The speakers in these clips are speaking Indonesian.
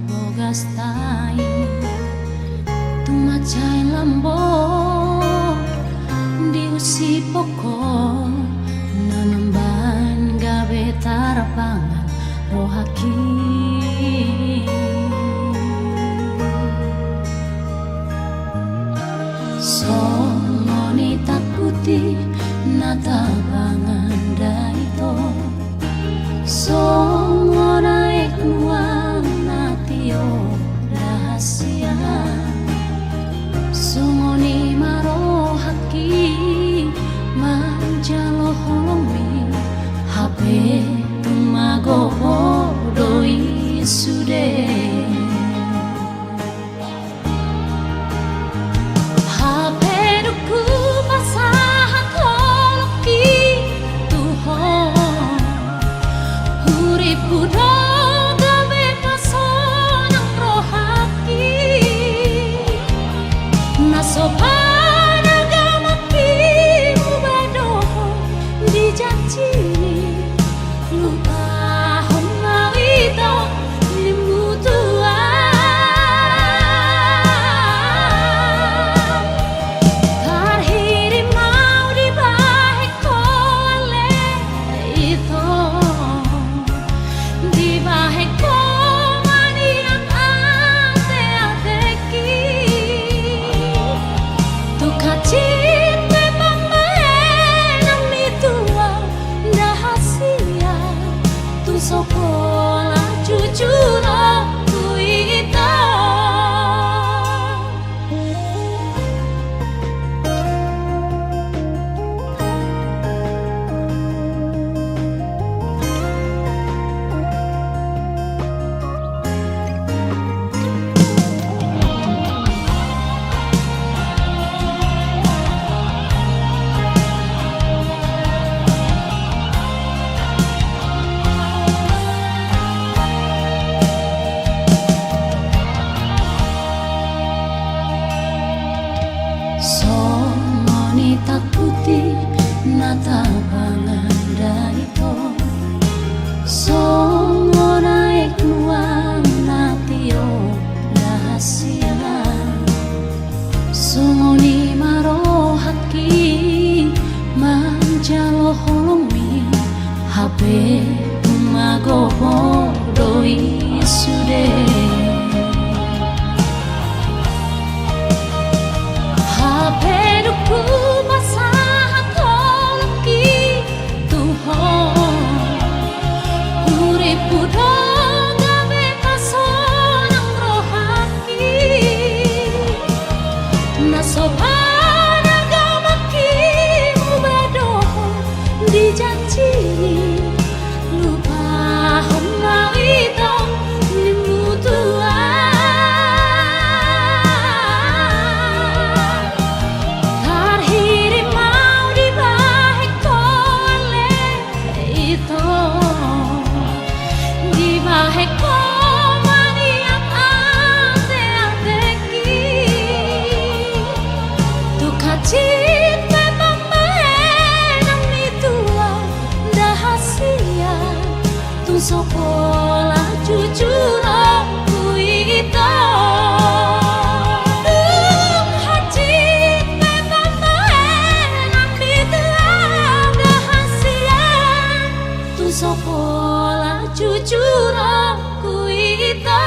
bogastai tumacay lambo diusi pokok namamban gawe tarapangan rohaki somoni takuti natabangan daito songona ekuang natio rahasia songoni maro haki manjalo holomi hape tumago doi sude takuti natabangan daito songona ekuang natio rahasia songoni maro haki manjalo holomi hape tumago doi sude hape duku sokola jujur aku itu hati memang enak ditelan rahasia tu sokola jujur aku itu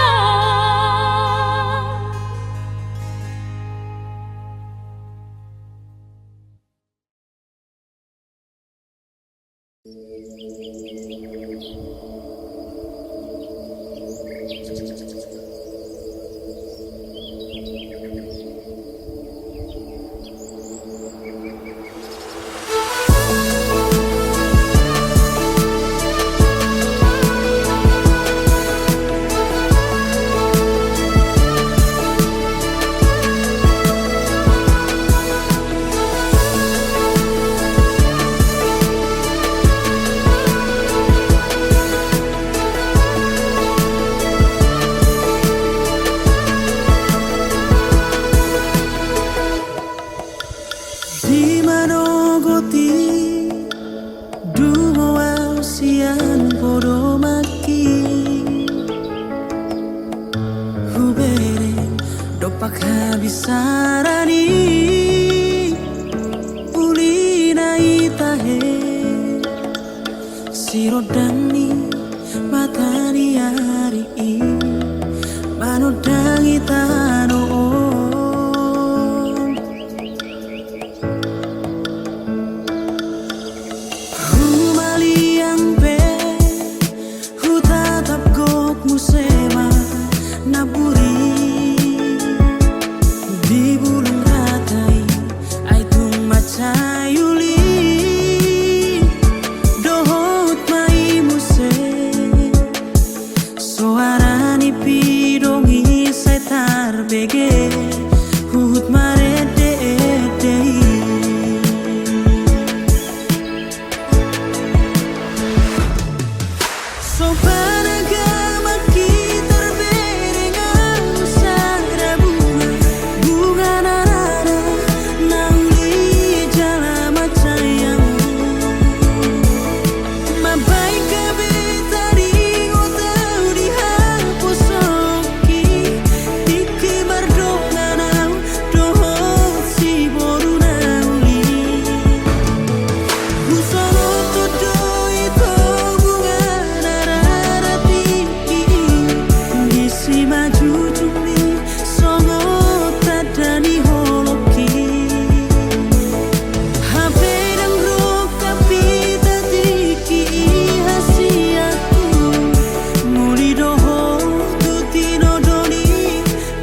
sarani ulina itahe sirodani matani ari manodangi tano humaliang pe hutatap gok musema naburi di bulung ratai ai tung macayuli dohot mai muse soarani pidongi setar bege hut mare de so panagama kita berbengan sarabunga bunga narada nauli jala macayang mabai kabita di utau di hapusoki tiki bardonga nau dohot si boru nauli usono todo itu bunga narada tiki ngisi maju jumi songo tadani holoki hape dan roka pita tiki hasiaku muri doho tutino doni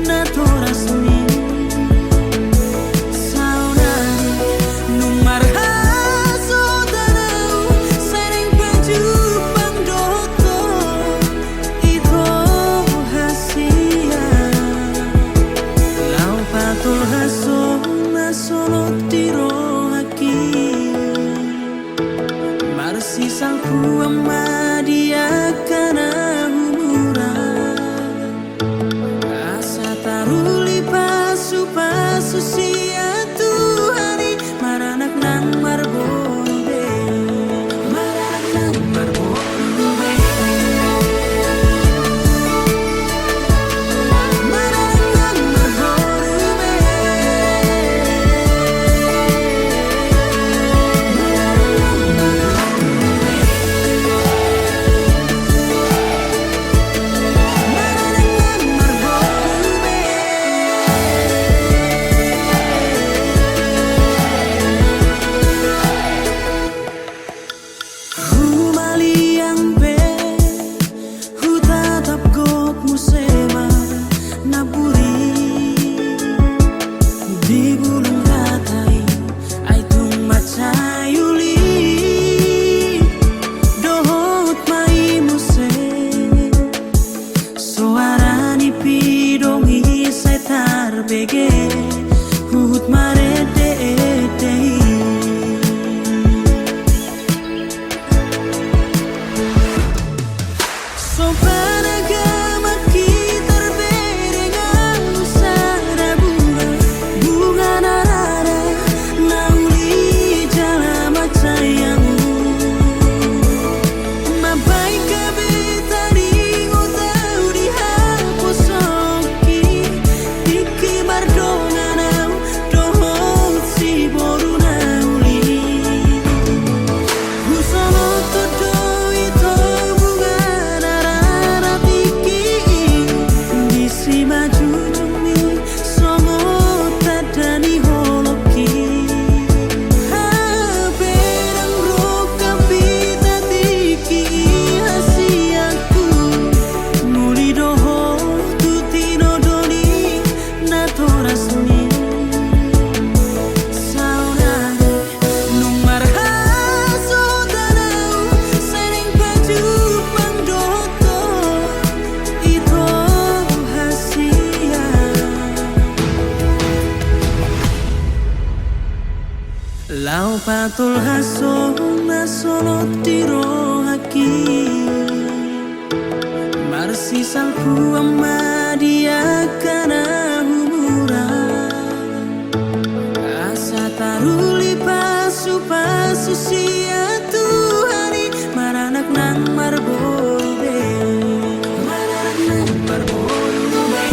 natorasmi saudari numar haso tanau sering baju pangdoto itu hasia lau patul haso nasono tiro haki marsi sangku amadia kana humura asa taruli pasu pasu sia Tuhani maranak nang marbonde maranak nang marbonde maranak nang marbonde humaliang pe hutatap gok musema naburi di bulung ratai ai tung macayuli dohot mai muse soarani pidongi setar bege hut mare de so panagama kita berbengan sarabunga bunga narada nauli jala macayang mabai kabita di utau di hapusoki tiki bardonga nau dohot si boru nauli usono todo itu bunga narada tiki ngisi maju jumi songo tadani holoki hape dan roka pita tiki hasiaku muri doho tutino doni natorasmi saudari numar haso tanau sering baju pangdoto itu hasia lau patul haso nasono tiro haki marsi sangku amadia kana humura asa taruli pasu pasu sia Tuhani maranak nang marbonde maranak nang marbonde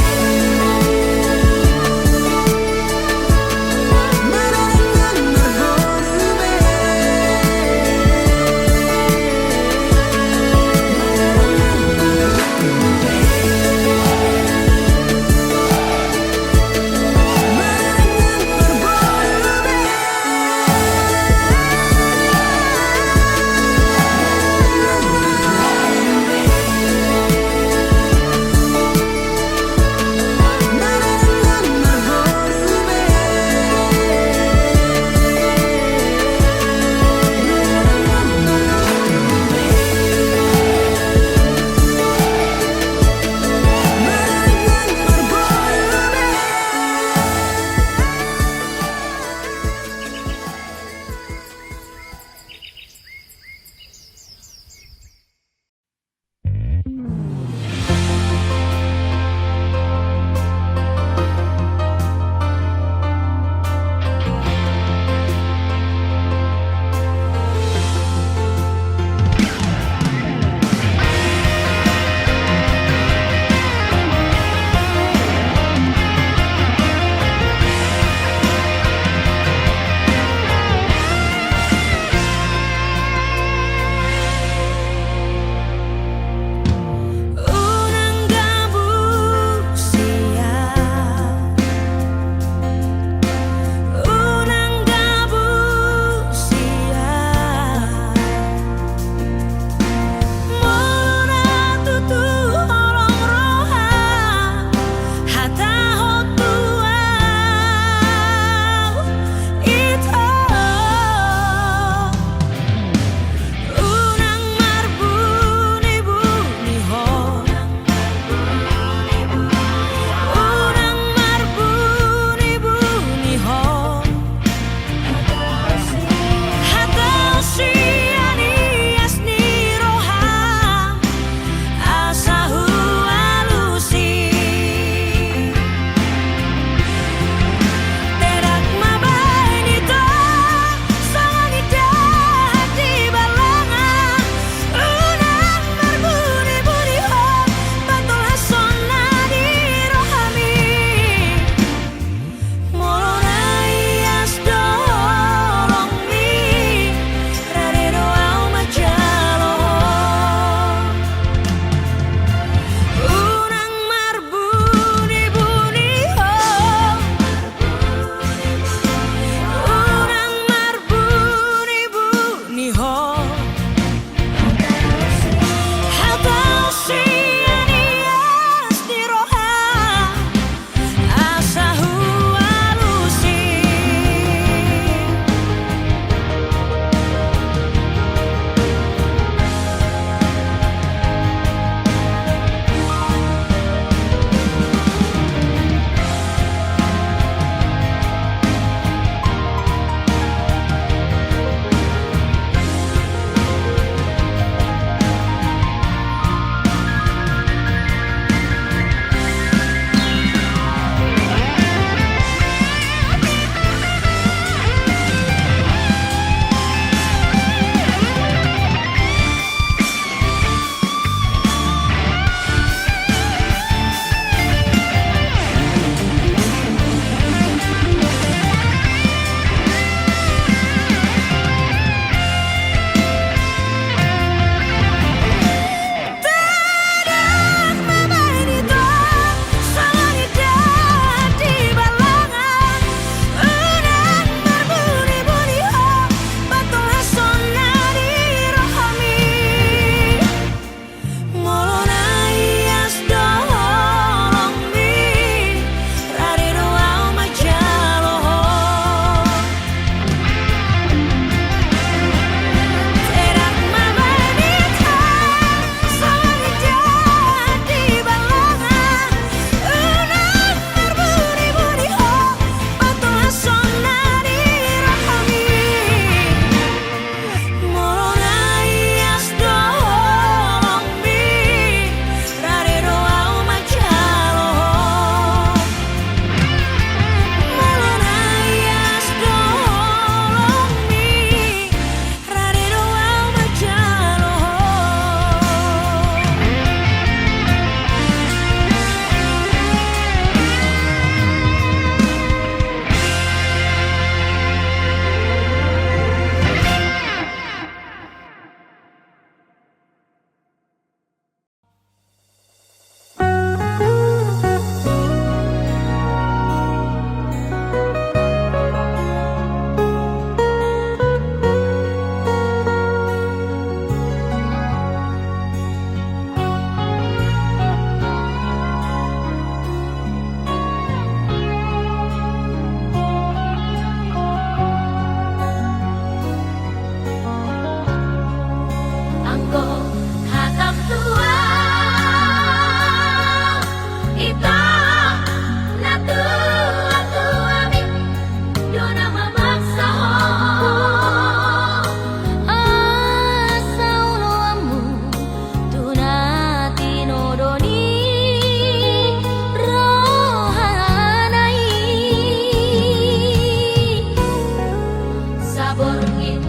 borngin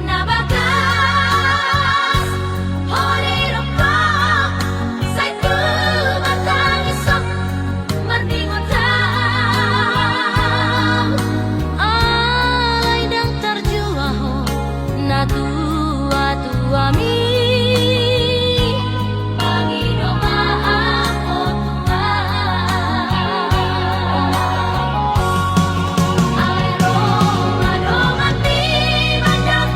nabakas hori rokok sai tu batang isok merdingotau alai dang terjuaho na tua tua mi pangido maako tua ay roma roma ti mandang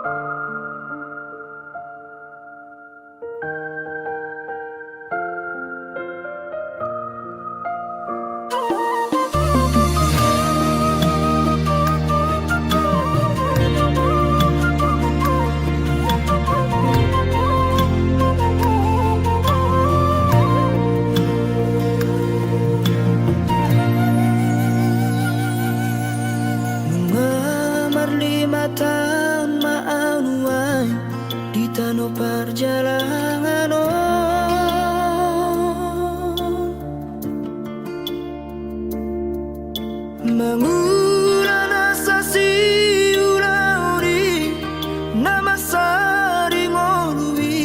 Mengamar 5 tahun maanuai di tanah perjalanan mengulang asa si ulauri nama sari ngolui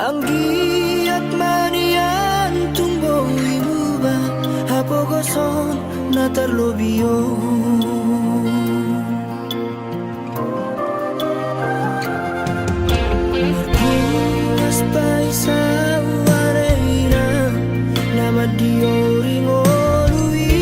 anggiat manian tumbuh imuba hapo gosong na terlobio markuas paisa wareira nama diori ngolui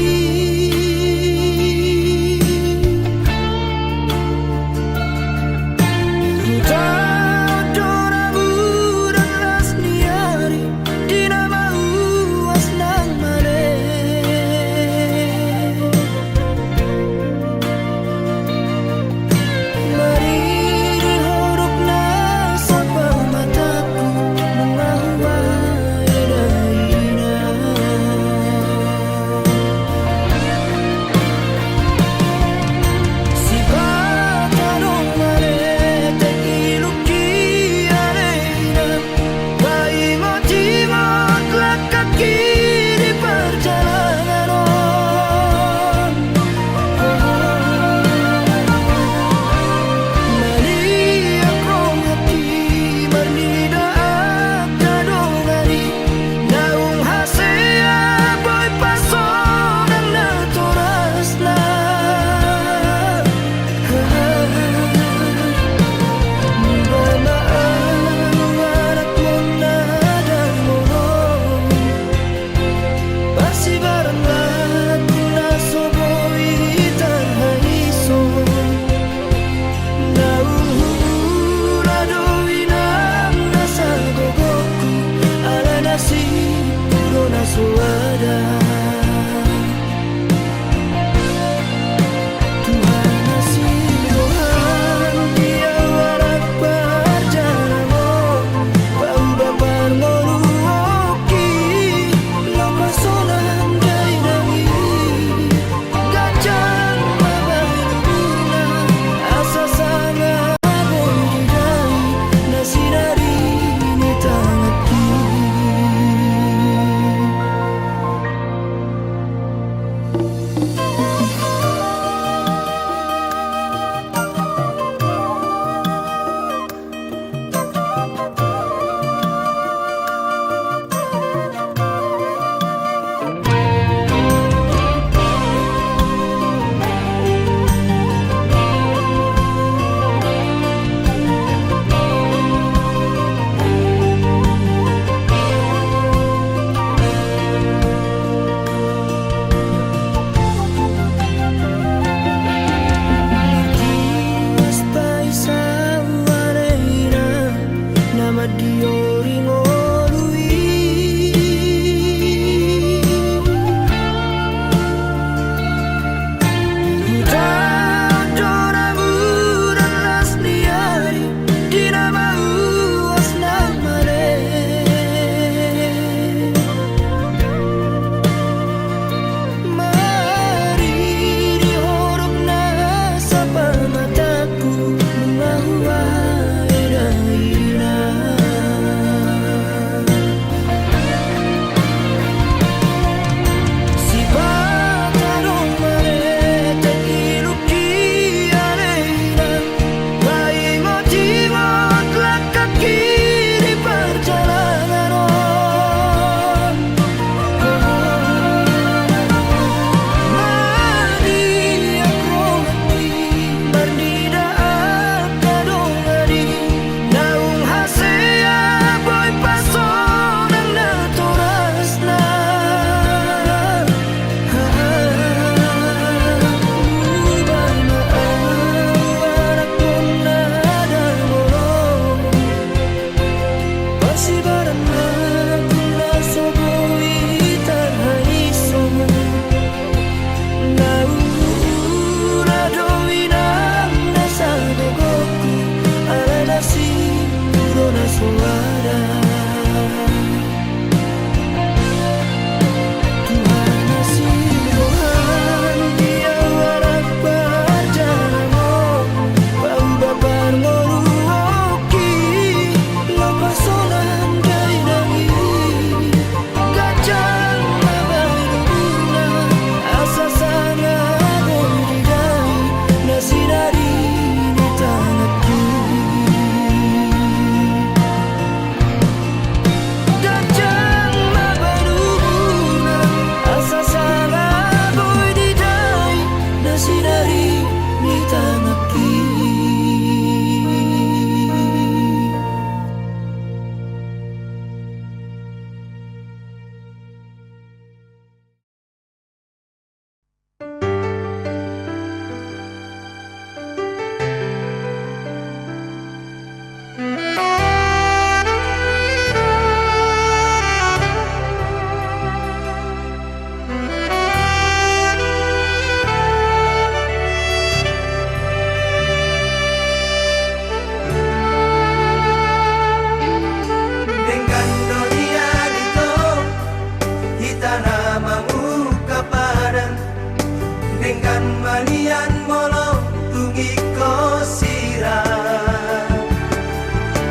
dengan manian molo tungi kosira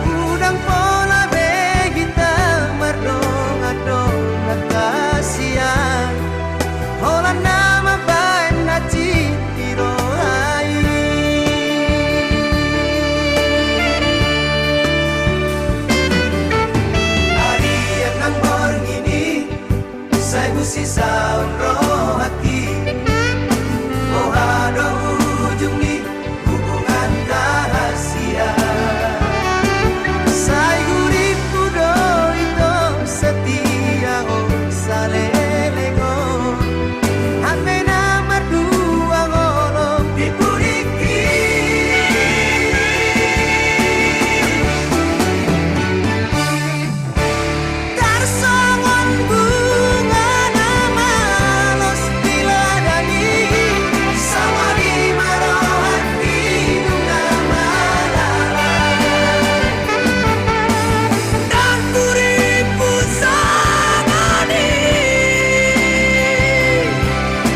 udang pola begita mardong adong kasihan hola nama baik naci piroai hari yang nang borngini saya busi saun rohati oh ada ujung nih hubungan rahasia saya guripu do itu setia oh salelego ame nama dua ngolong dipuriki tarsongon bunga nama los diladani sama di marohan hidung nama dan puripu samani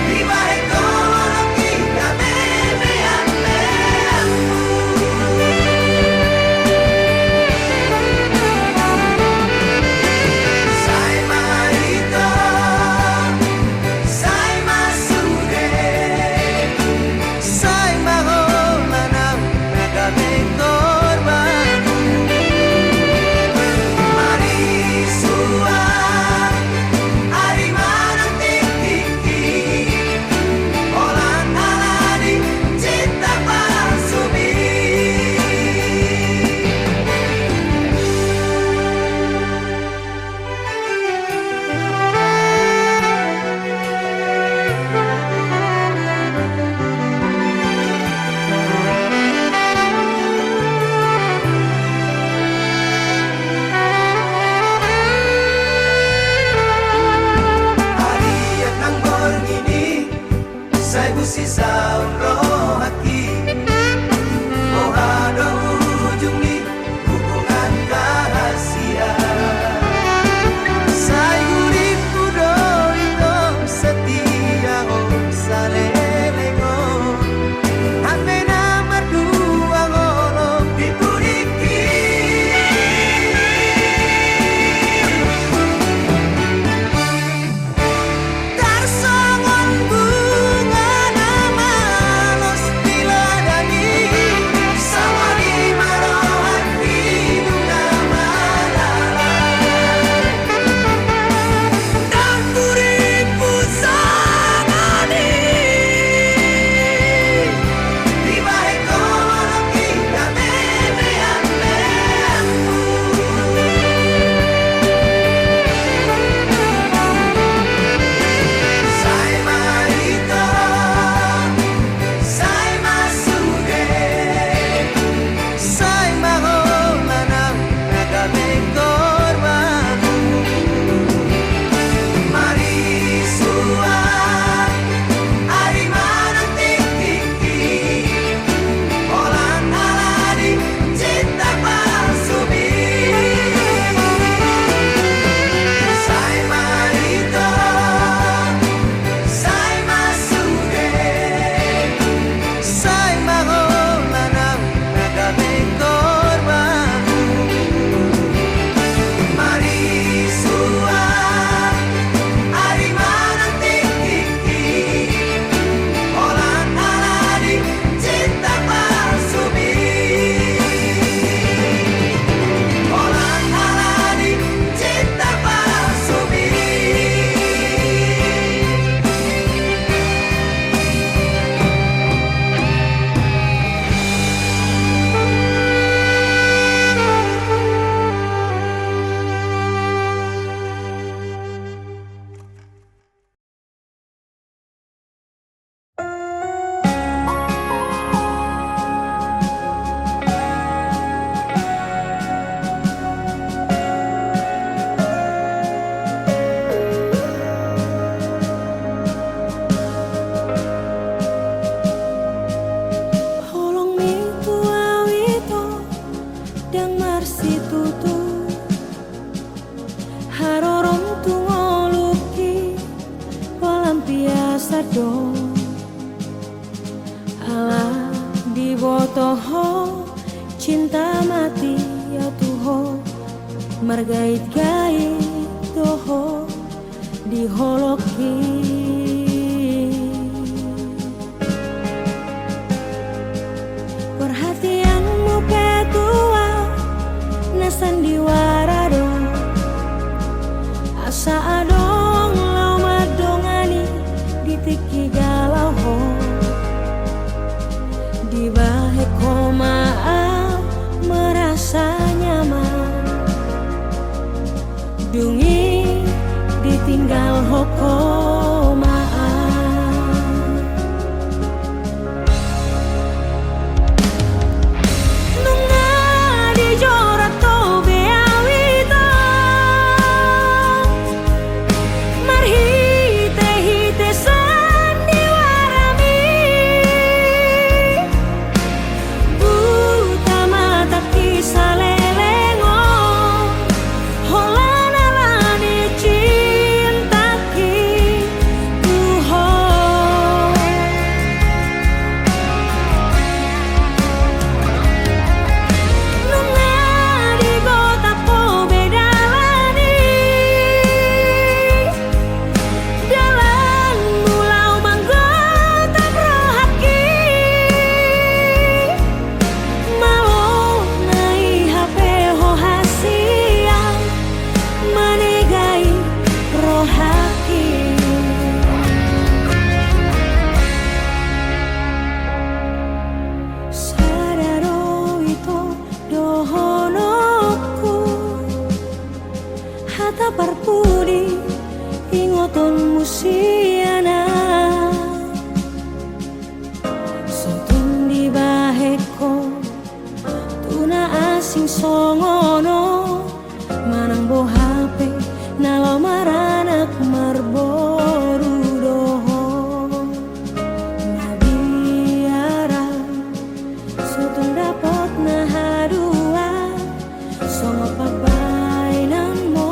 di baik kolong kita memean saya marito saya masude saya maholanang nagaming korban mari suan ari manang tiki olan aladi cinta palsumi hari yang nang borngini saya busi saun rohaki oh ada ujung nih hubungan rahasia saya guripu do itu setia oh salelego ame nama dua ngolong dipuriki tarsongon bunga nama los botoho cinta mati ya tuho margait-gait doho diholoki perhatianmu ketua na sandiwara do asa adong lau madongani ditiki galau ho di bahe komaa merasa nyaman dungi ditinggal hokomaan nunga dijorat to beawita marhite-hite sandiwarami buta mata kisah lelengo holana lani cintaki tuho nunga di gota po bedalani dalam mulau manggota prohaki mau nai HP ho hasiang manegai prohaki sadaro ito dohonoku hata parpudi ingoton musiana sotun di baheko tuna asing songono manang bo HP nalo maranak marboru doho nabiara sotun dapot na hadua songo pagbaynan mo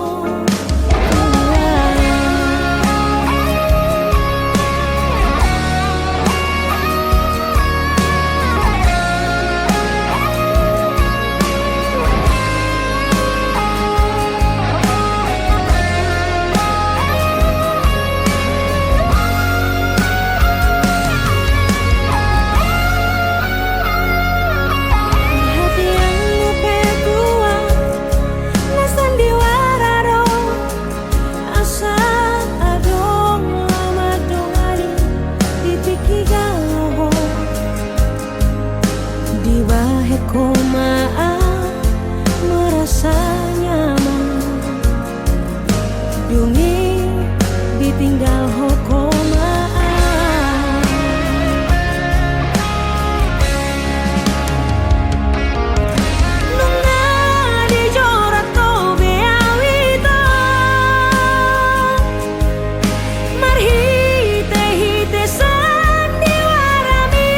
perhatianmu ketua na sandiwara do asa adong lama dongani ditiki galau di bahe komaa merasa nyaman dungi ditinggal hokomaan nunga dijorat to beawita marhite-hite sandiwarami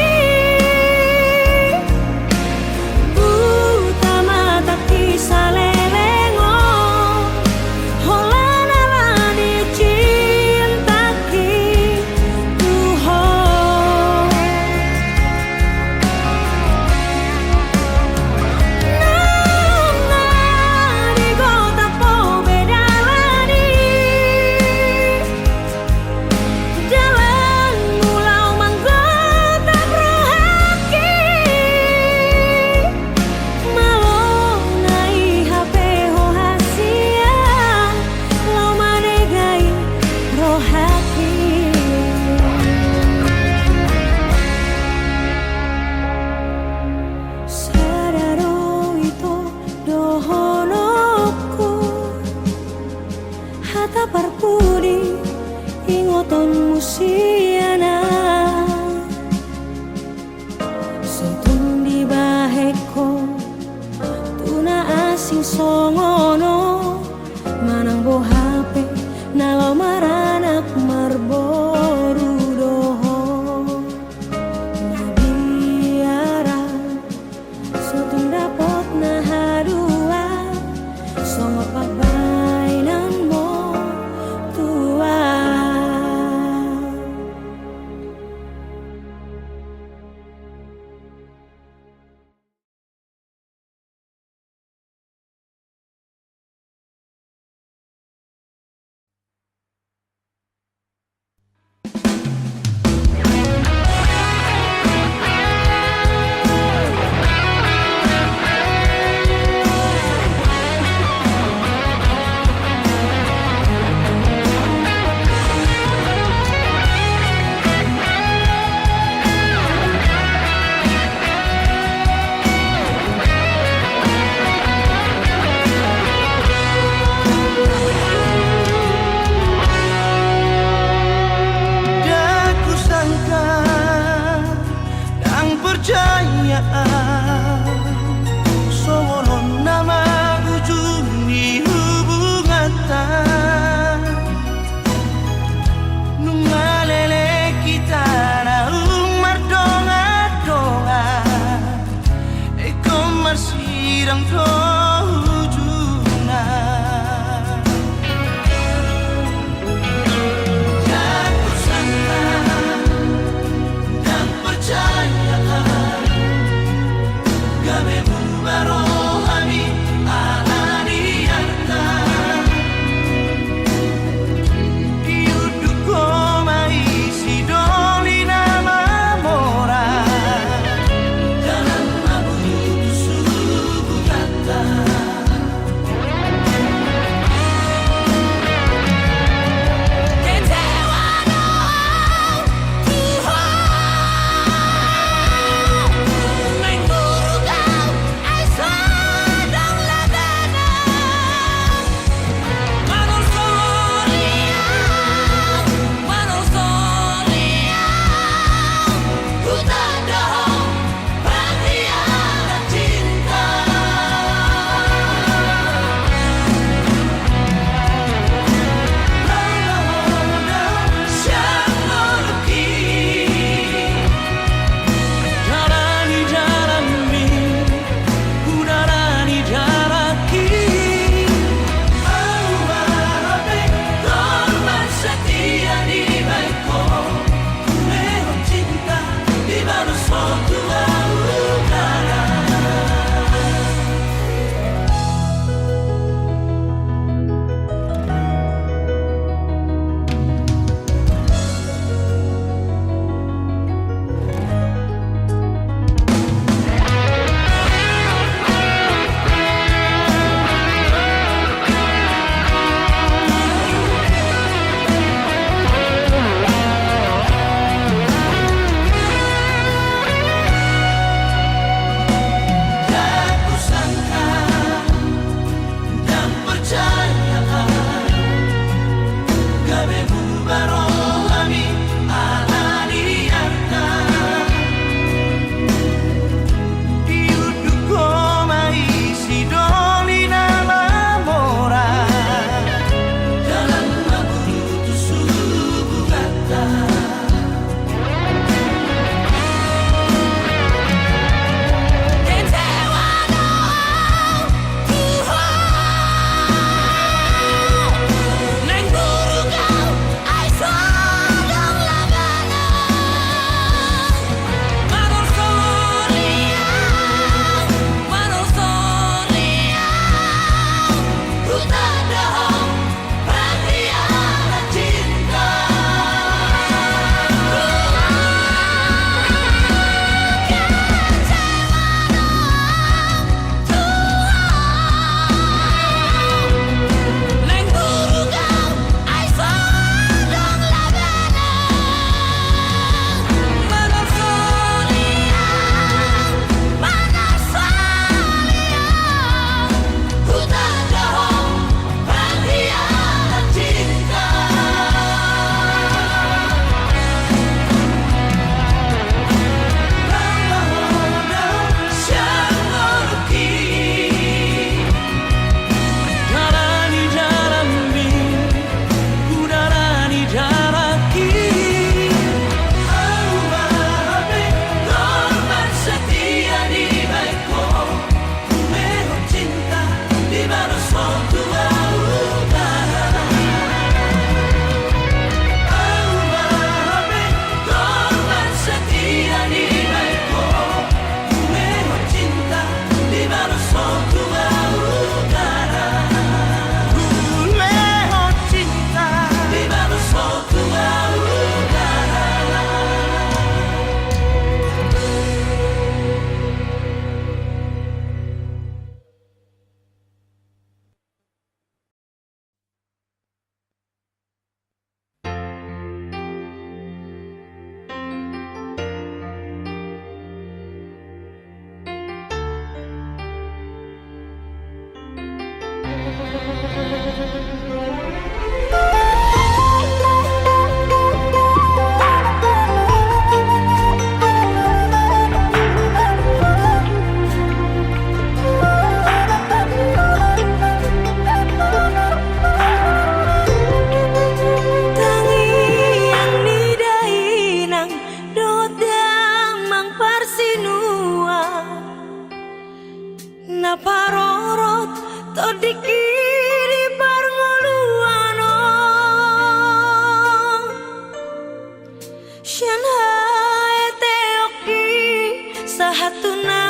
tikiri parngoluano Shanghai teoki sahatuna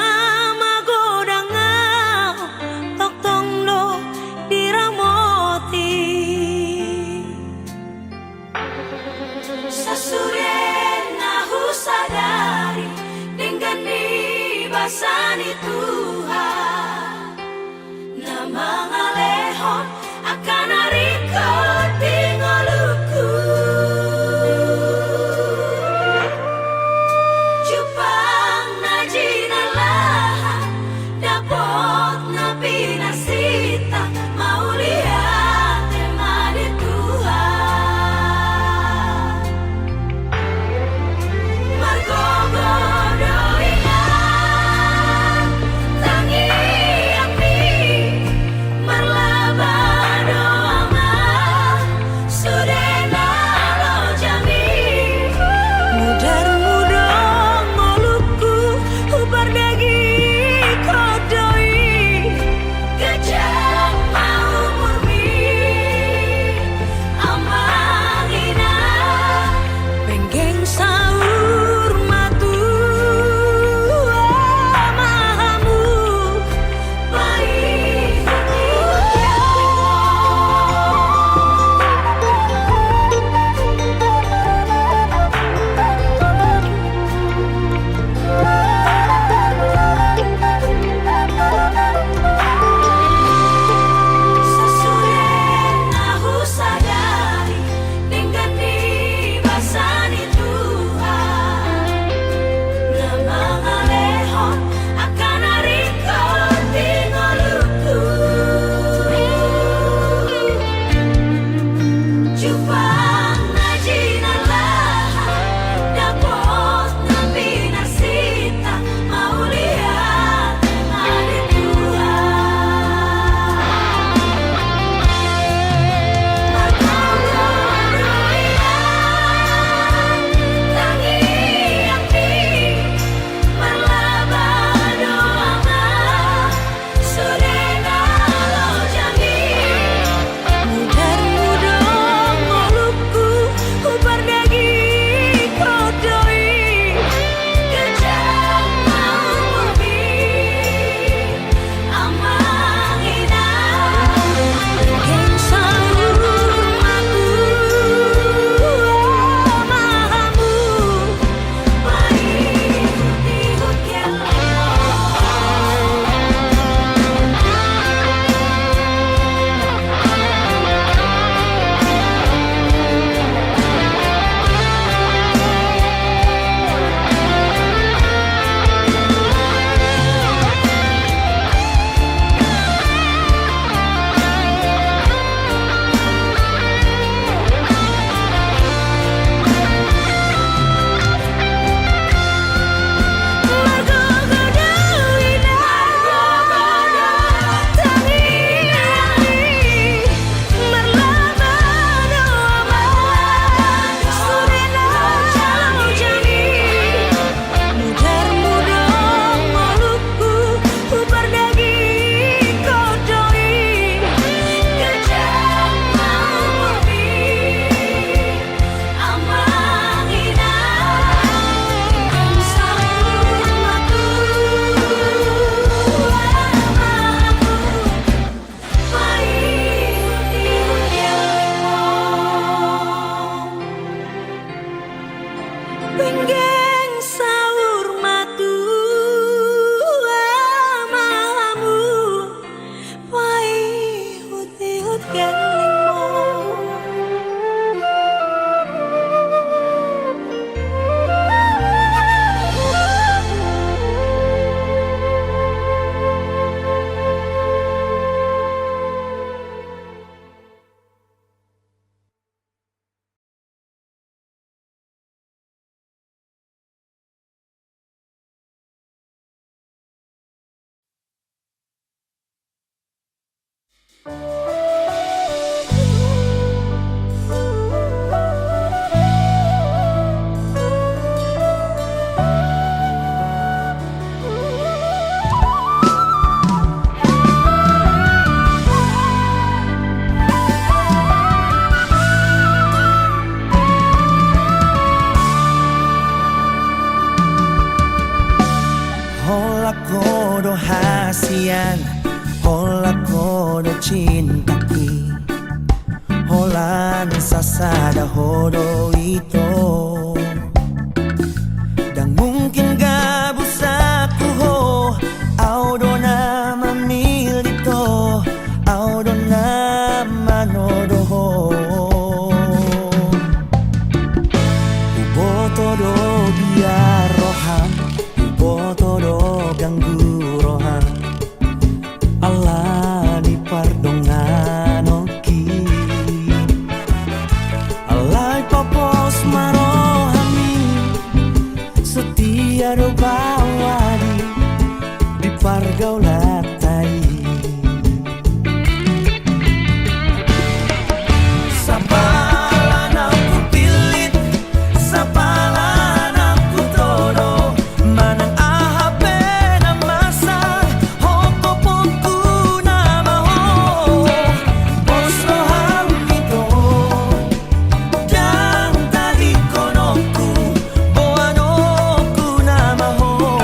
magodangau tok tongdo diramoti Sasurena husadari dengan basani Tuhan nama ngalehon akan ariko tingoluku Jupang najinalah dapot napi nasita mau lihat temani Tuhan Margogodoinan tangi api marlabado ama sudena lo jami mudar mudong moluku ubar dagi kodoi gajah mau murmi amangina penggeng sahur matu amamu baik Sasurena husadari dengan basani Tuhan nama ngalehon akan ariko tingoluku Jupang najinalah dapot nabi nasita mau lihat temani Tuhan Margogodoinan tangi api marlabado ama sudena lo jami mudar mudong moluku ubar dagi kodoi gajah mau murmi amangina penggeng sahur matu amamu baik tihut penggeng sahur matu amamu paihut ihut kelingmo ko do hasian, hola ko do cintaki, holan sasada hodo ito. Dan mungkin gak bisa ku ho, audo na mamilito, audo na manodoho. Uboto do biar rohan, uboto do ganggu rohan, Allah di pardongan oki, Allah popos marohani, setia do bawadi di pargaulatai. Sapalan aku pilit, sapalan aku todo, manang ahape na masa, hoko poku na maho, posro hamito, dan tali konoku, boanoku na maho.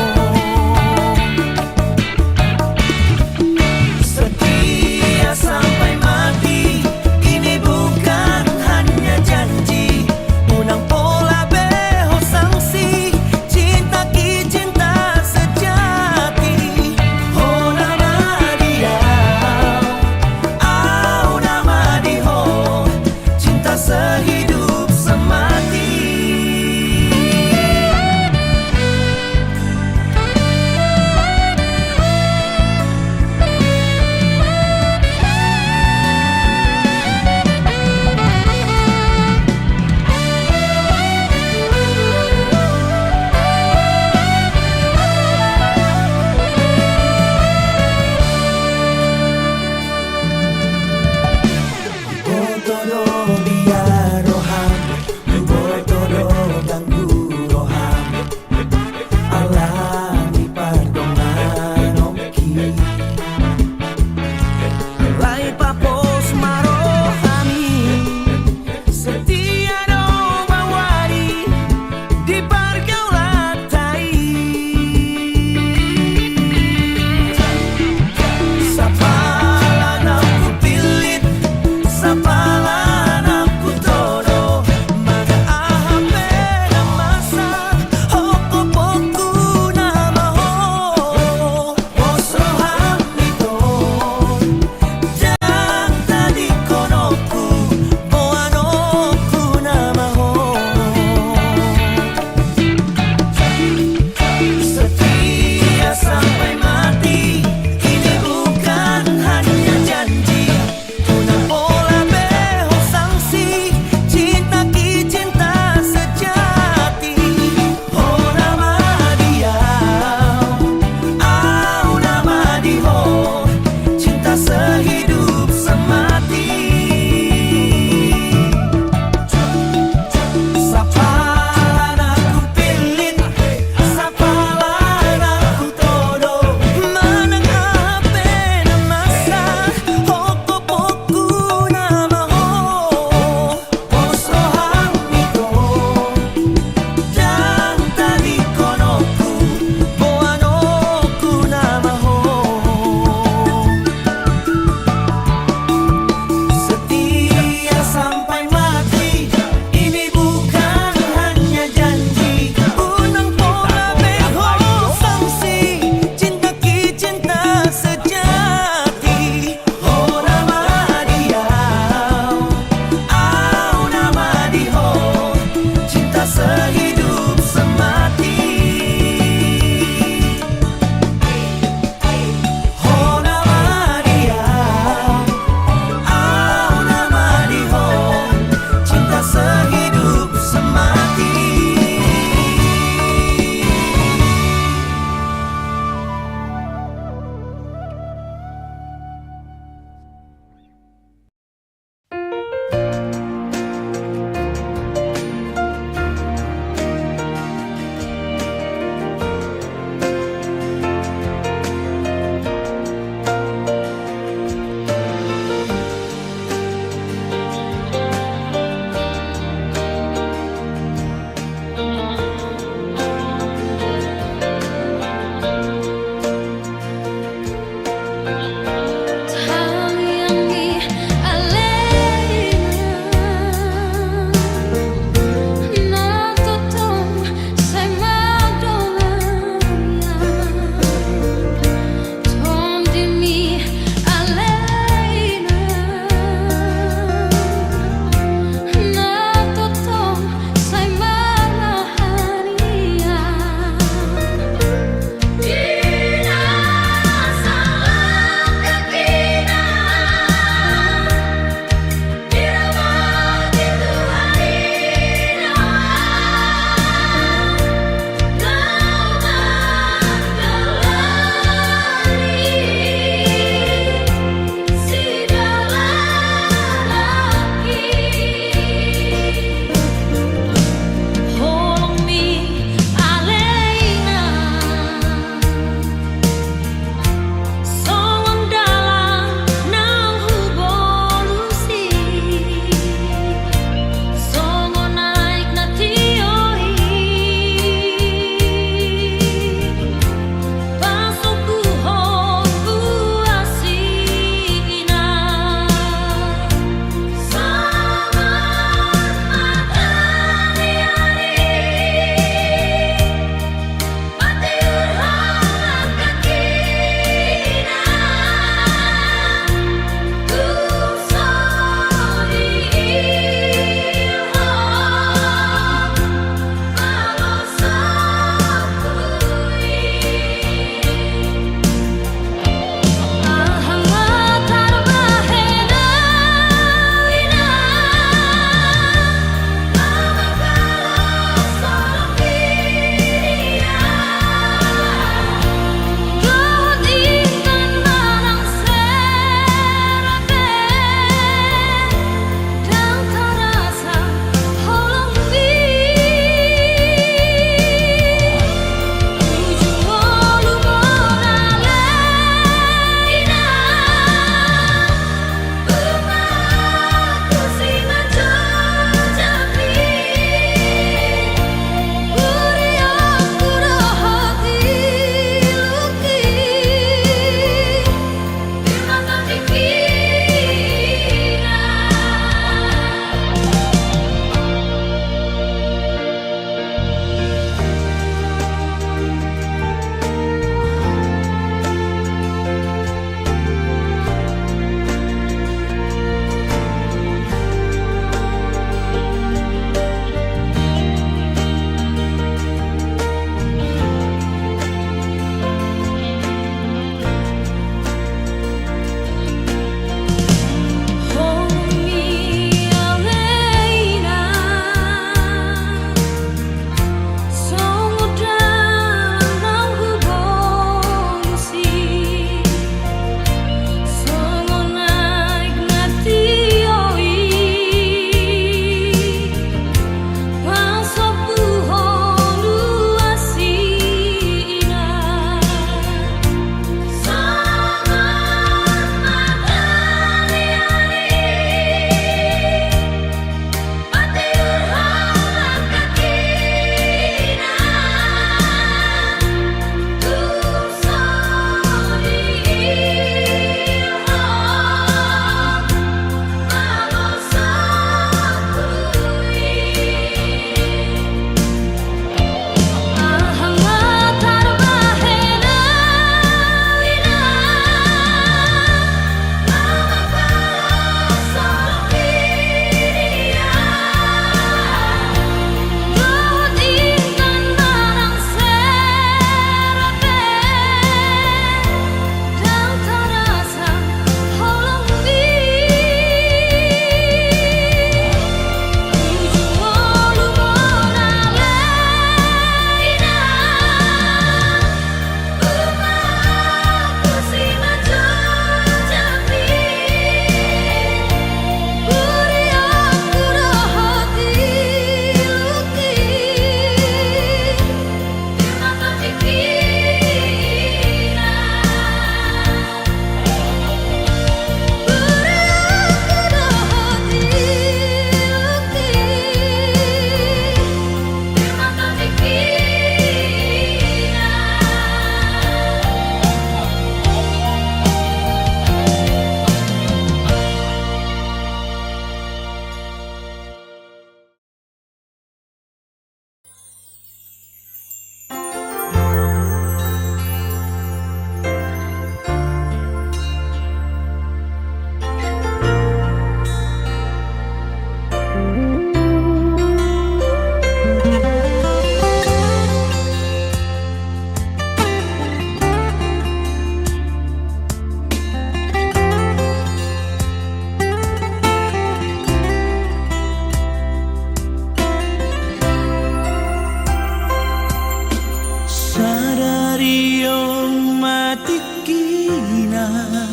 na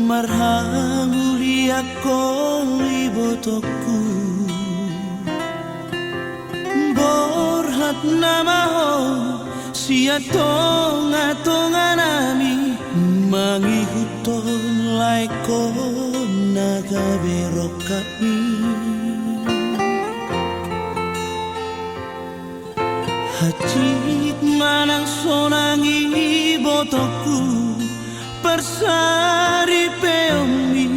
marhanguli ako ibotoku borhat namaho siya tonga nami mangihuton laiko nagaberok kami hajit manang sonangi botoku persari peomi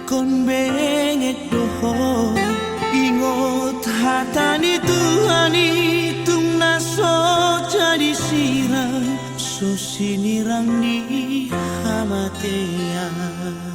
kon bengek doho ingot hatani tuhani tung naso jadi sirang so sinirang ni hamatean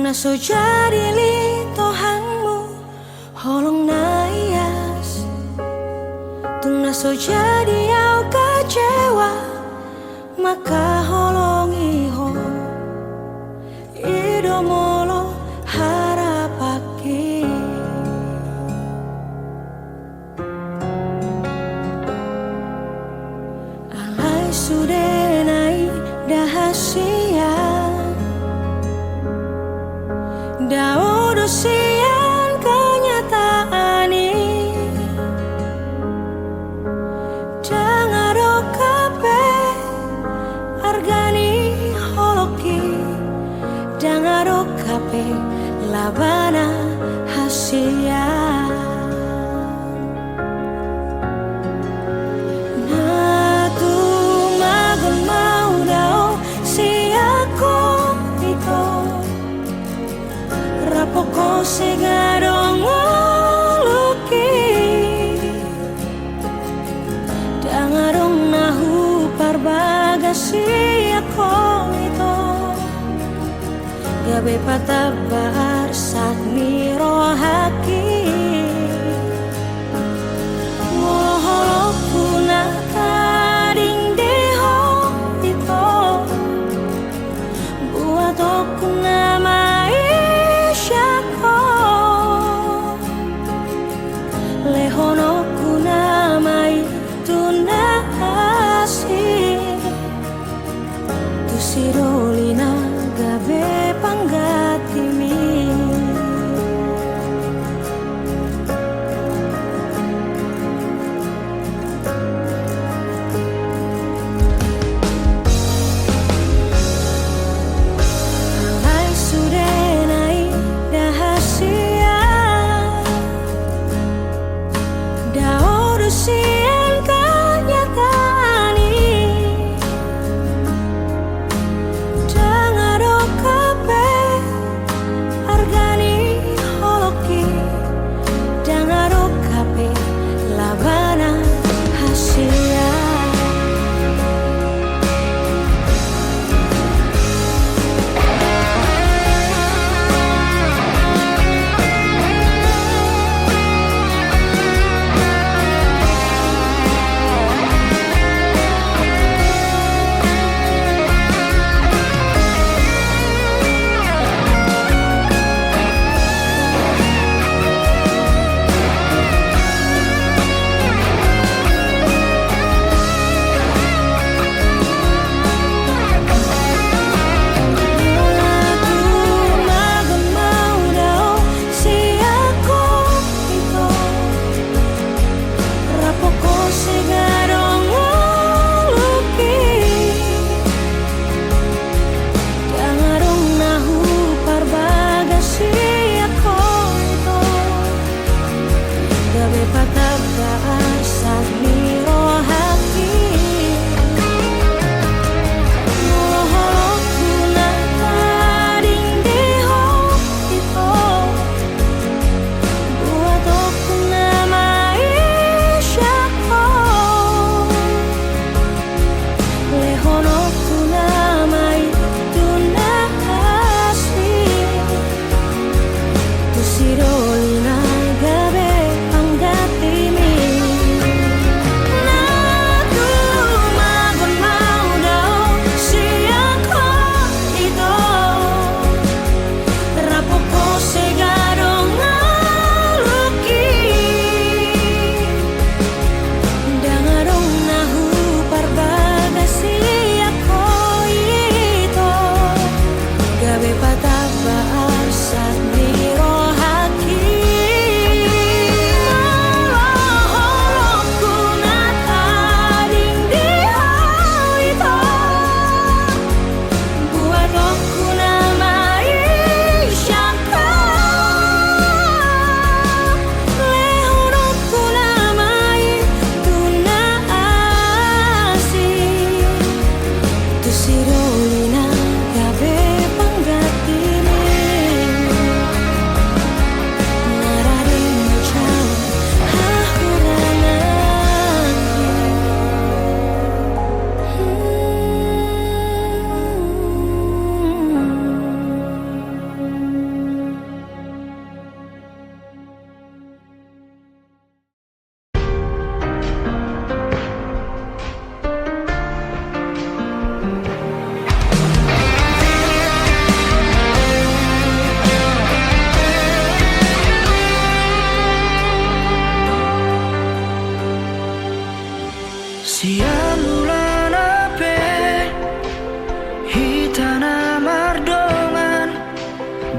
naso jadi li tohanmu holong naias, tung naso jadi au kecewa maka holong iho idomolo harapake. Alai sudah naik dahasia daudo sian kenyataan ini dangaro kape argani holoki dangaro kape labana hasia natu magon mau dao siako ito rapoko segadong luki dangarong nahu parbagasi ako ito gabe patabar saat miro haki moholoku na kading deho ito buat aku namai lehono kunamai tunasi tusirolina gabe panggatimi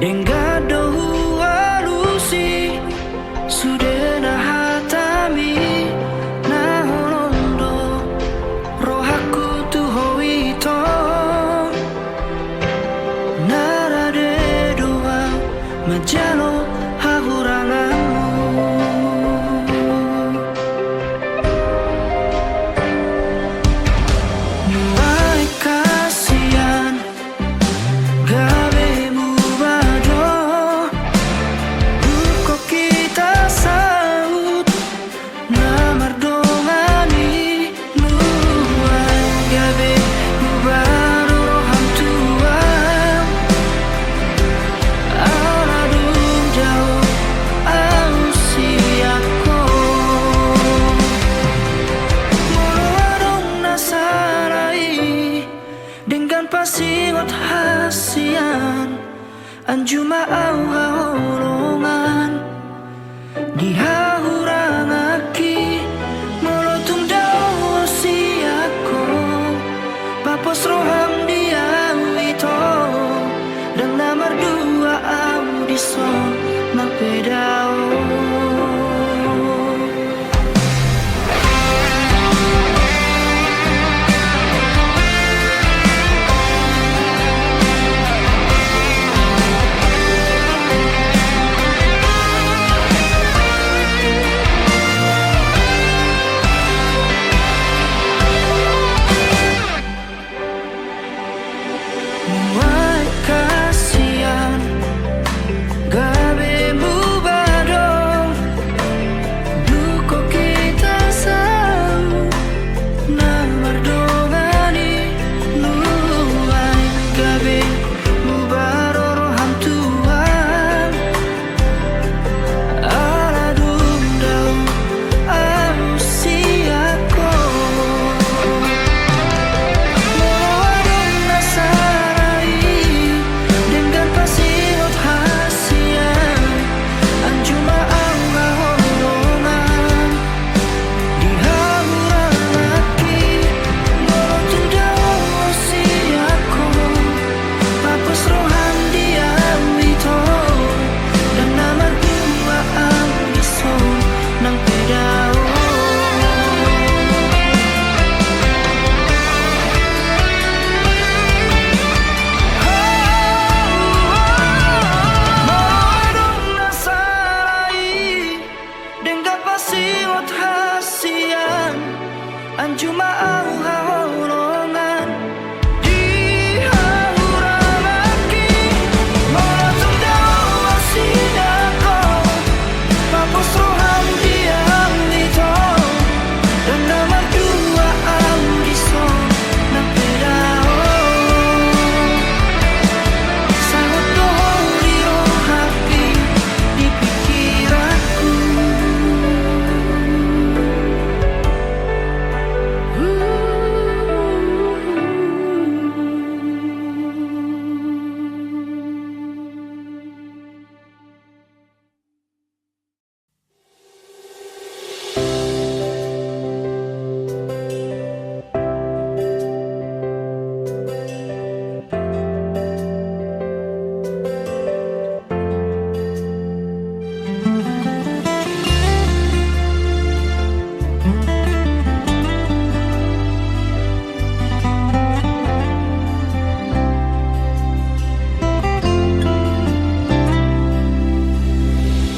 Dengado alusi sudena hatami na holondo rohaku tu hoito narade doa majalo hahuranganmu. Mulai kasihan gabemu bado duko kita saut namar dongani luai gabe baru roham tua aladung jauh ausiako muluarong nasarai dengan pasingot hasian anjuma au haulungan dihahurangaki molotung daw siako papos roham dia wito dan namar dua audison nang pedao. Mulai kasihan gabemu badong duko kita sau namar dongani luai gabemu baro roham tuan aladung dau ausiako muluarong nasarai dengan pasingot hasian anjuma au haholongan dihahurangaki molotung daw siako papos roham dia wito dan namar dua audison nang pedao. Muluarong nasarai dengan pasingot hasian anjuma au haholongan dihahurangaki molotung daw siako papos roham dia wito dan namar dua audison nang pedao. Sangat doh di rohapi di pikiranku.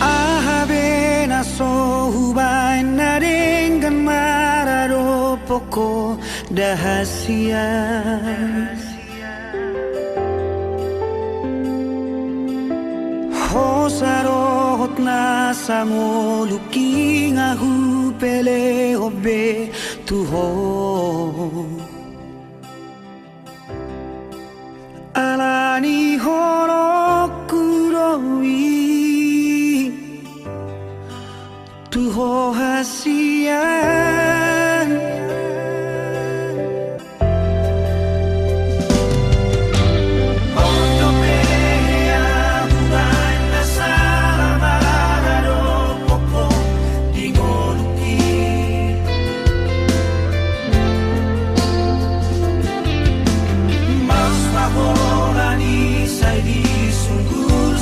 Ahabena sohubay na dengan mararo poko dahasian Hosarot na samoluki nga hupele hobe tuho alani horokuroi tuho hasian Mas mahorani sai di sungguh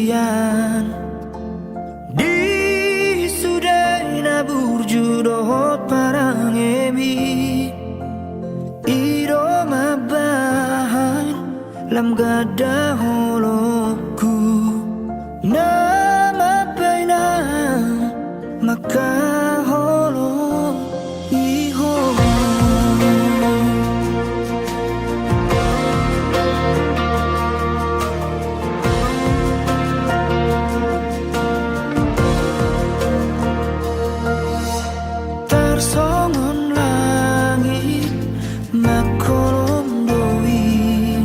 hasian di sudena burjudohot parang ebi iro mabahan lam gada holokku nama baina maka holo iho tersongon langit makolom doi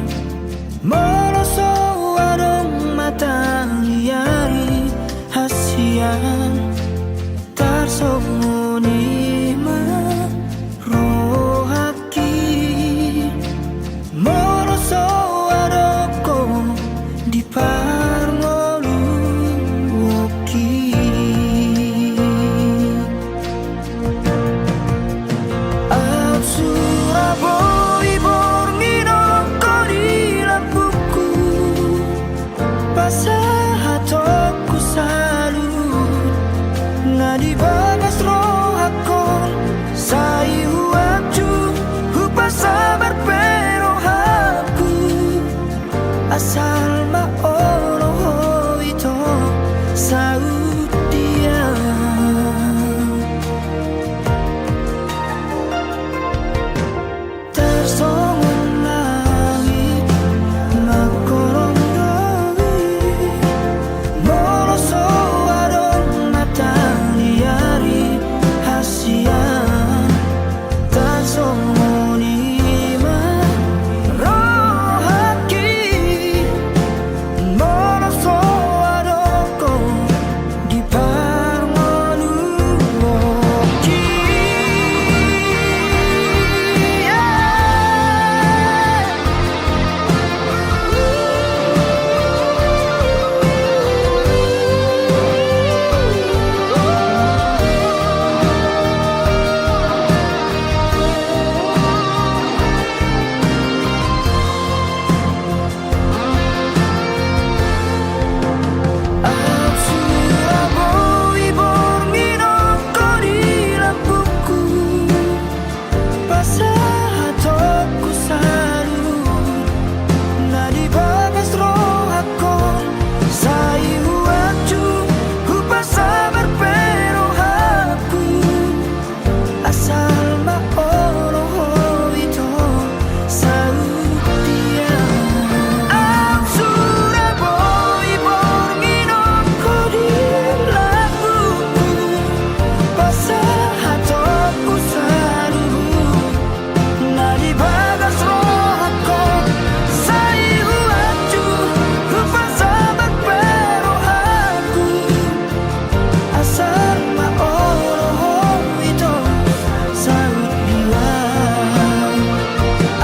moloso warung matang yari hasian tarsongoni ma rohaki moloso waroko di parngolu woki Surabaya borngino kori lampuku pasahatokku salut nadi bagas rohakon sai huacu hupa sabar pero haku asal ma olo itu saut dia tersongon langit makolom doi moloso warung matang yari hasian tersongoni ma rohaki moloso waroko di parngolu woki Surabaya borngino kori lampuku pasahatokku salut nadi bagas rohakon sai huacu hupa sabar pero haku asal ma olo itu saut dia Surabaya borngino kori lampuku pasahatokku salut nadi bagas rohakon sai huacu hupa sabar pero haku asal ma olo itu saut dia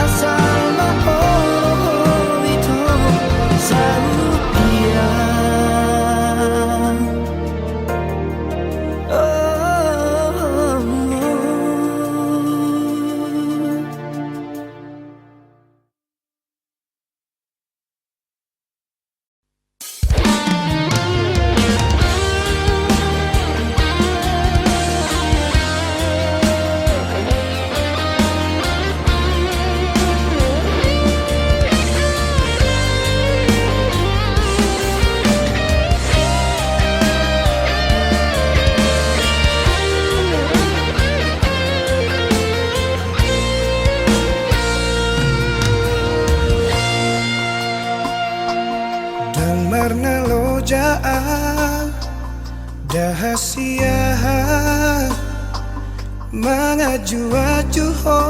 asal ma olo itu saut dia Dengarna lojaan dahasia mangaju-aju ho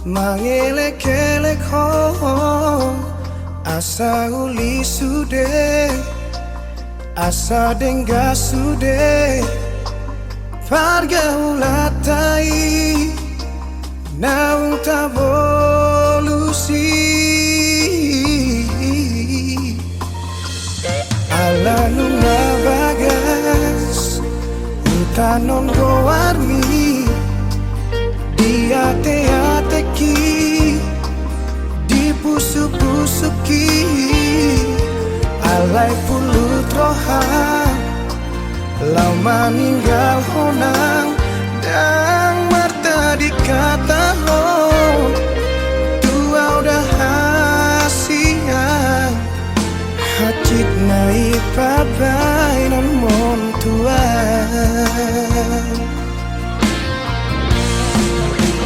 mangelek-elek ho asa uli sude asa dengga sude pargaulatai naung tabolusi ala nunga bagas utanon goarmi diate-ateki dipusu-pusuki alai pulut rohang lau maninggal honang dang marta dikata ho tua udah hasiang hacit nai pabai nan mon tua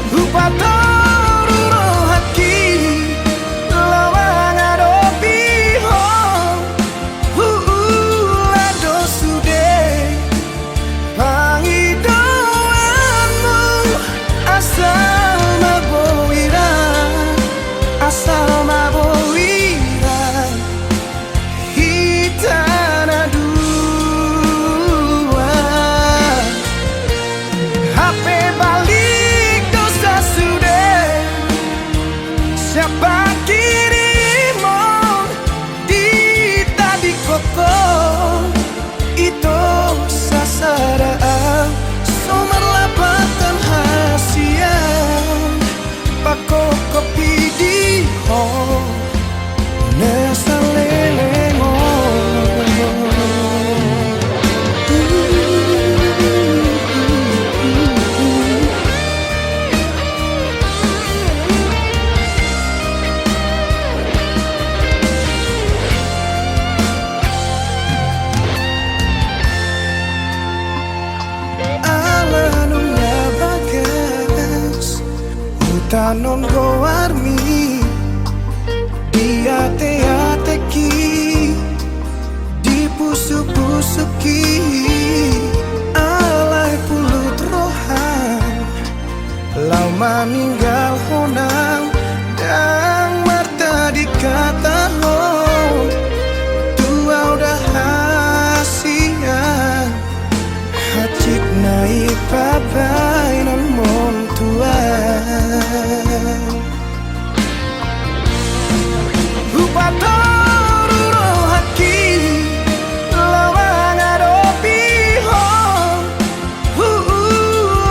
Upator haki lawang adopi ho lado sude pangidoanmu asal mabowira asal mabowira hitana dua HP balik dosa sudah siapa kirimon di tadi koko itu sasaraan somerlapatan hasian pako kopi di ho nesa Tanon goarmi diate-ateki dipusuk-pusuki alai pulut rohan lau maninggal honang dang marta dikata ho tua udah hasian hacit nai pabai nan mon tua Upator haki lawang adopi ho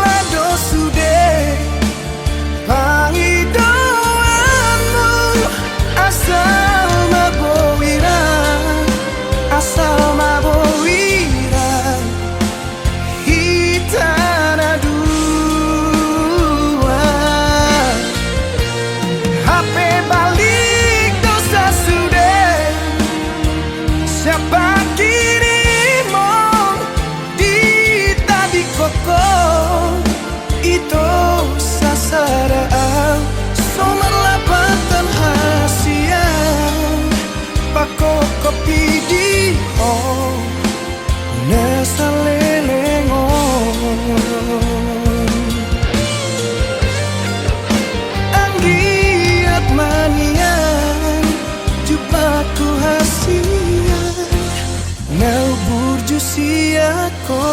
lado sude pangidoanmu asal mabowira asal mabowira hitana dua HP balik dosa sudah siapa kirimon di tadi koko itu sasaraan somerlapatan hasian pako kopi di ho nesa lelengon anggiat manian jupaku hasian nau burju siako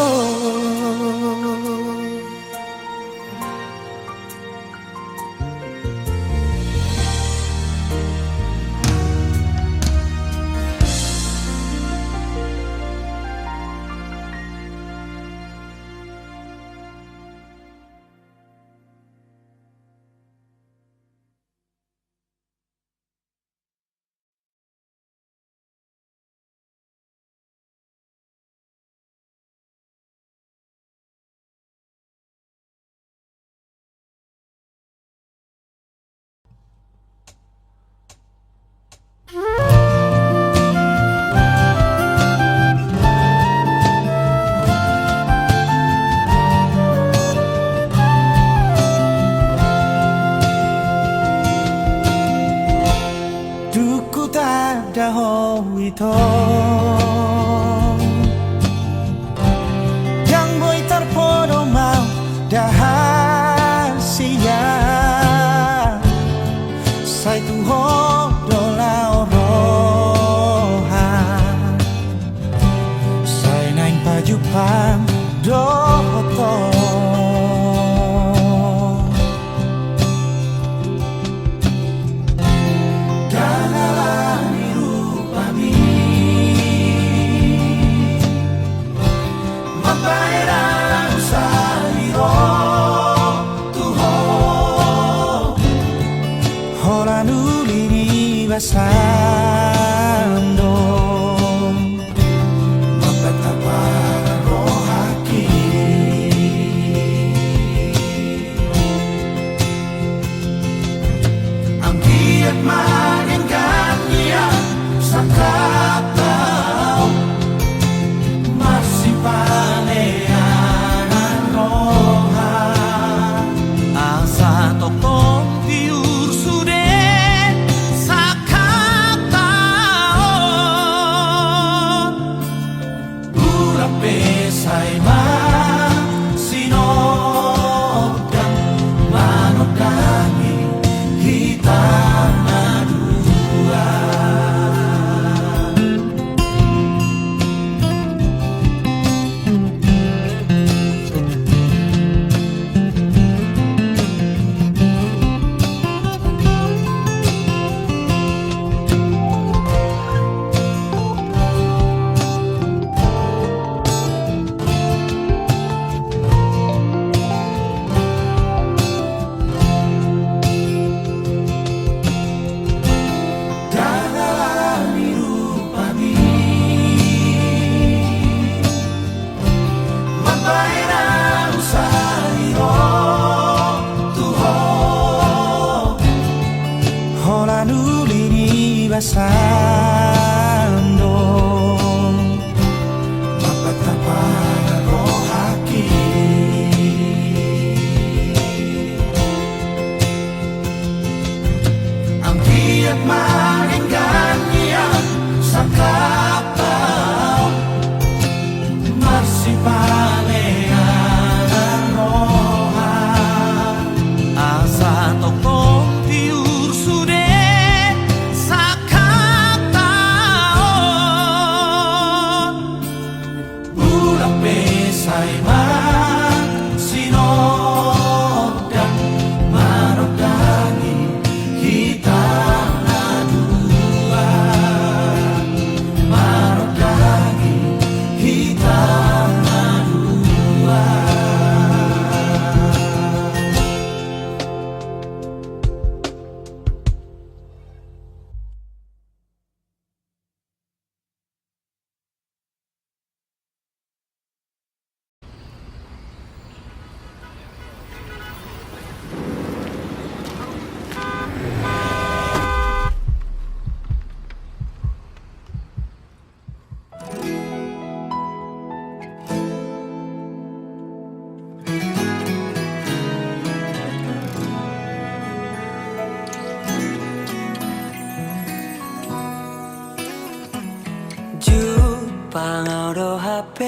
pangau do HP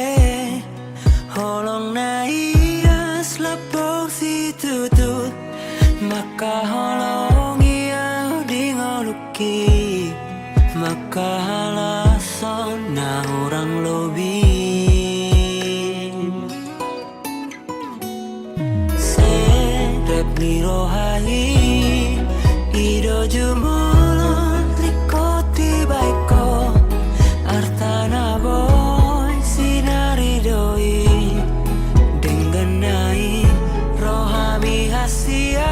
holong na ias lapok si tutut maka holong ia di ngoluki maka halason na orang lobi sedep ni rohani ido jumolon likoti baiko artana boy sinari doi dengenai rohami hasia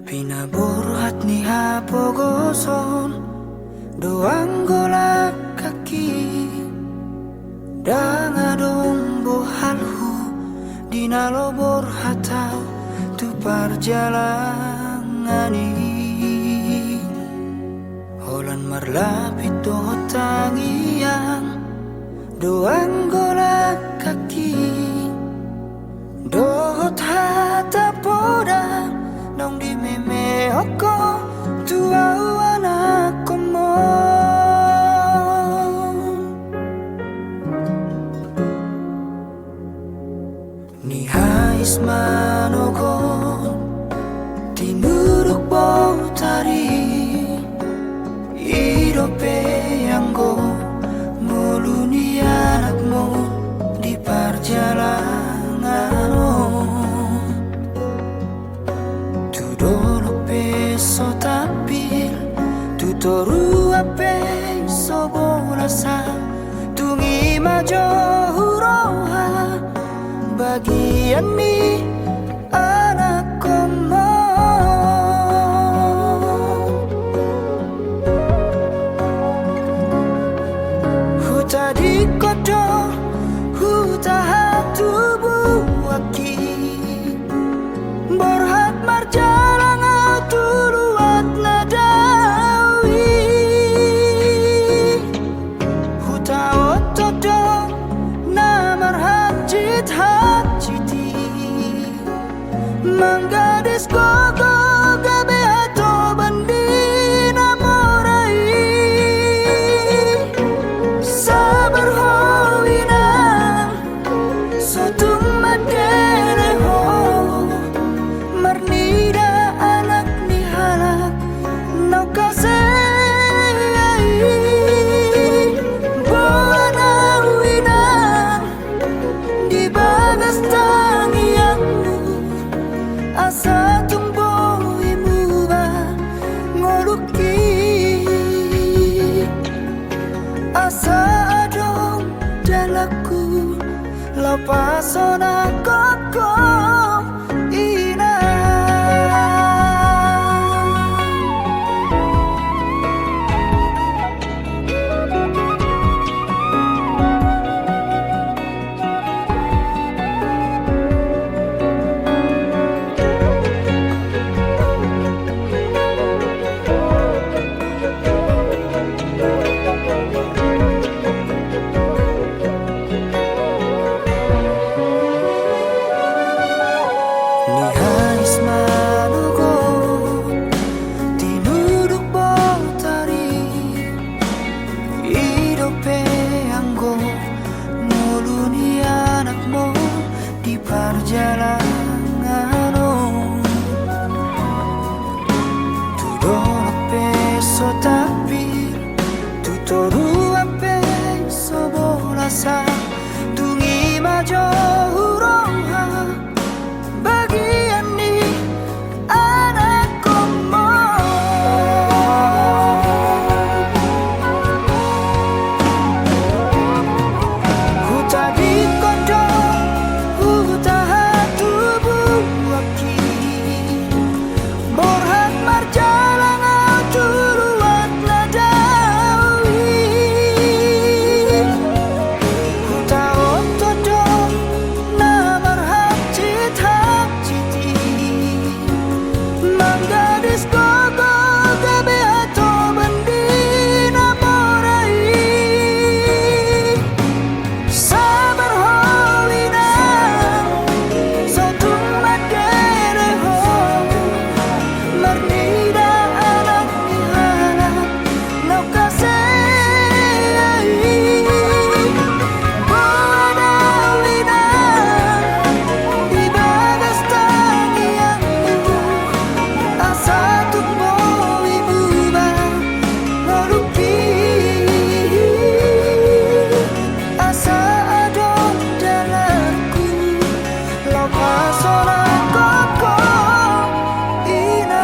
Pinaburhat ni hapogoson doang golak kaki dangadong bohalhu dinalobor hatau tu perjalangani holan marlapit do tangiang doang golak kaki do haris manogon tinuruk bautari idope anggo muluni anakmu di perjalanan tudolo peso tapil tutoru ape sobolasa tungi majo huroha bagian mi anak komo huta di kodo huta hatu buaki borhat marjalang tuluat nadawi huta otodo namar hajit hajiti manggadis gogo gabe ato bandina morai sabar hoina sotung madere ho marnida anak ni halak nau kasai buana wina di bagas tangianmu asa tumbuh imuba ngoluki asa adong dalaku lapasona koko ina ni haris manugo tinuduk bautari idope anggo muluni anakmu di perjalanan tudolo peso tapi tutoru ape sobolasa tungi majo huroha bagian ni anak komo huta di kodo huta hatu buaki borhat marjalang tuluat nadawi huta otodo namar hajit hajiti manggadis gogo gabe ato bandina morai sabar hoina sotung madere ho marnida anak ni halak nau kasai buana wina di bagas tangianmu asa tumbuh ibuba ngoluki asa adong dalamku lapasona koko ina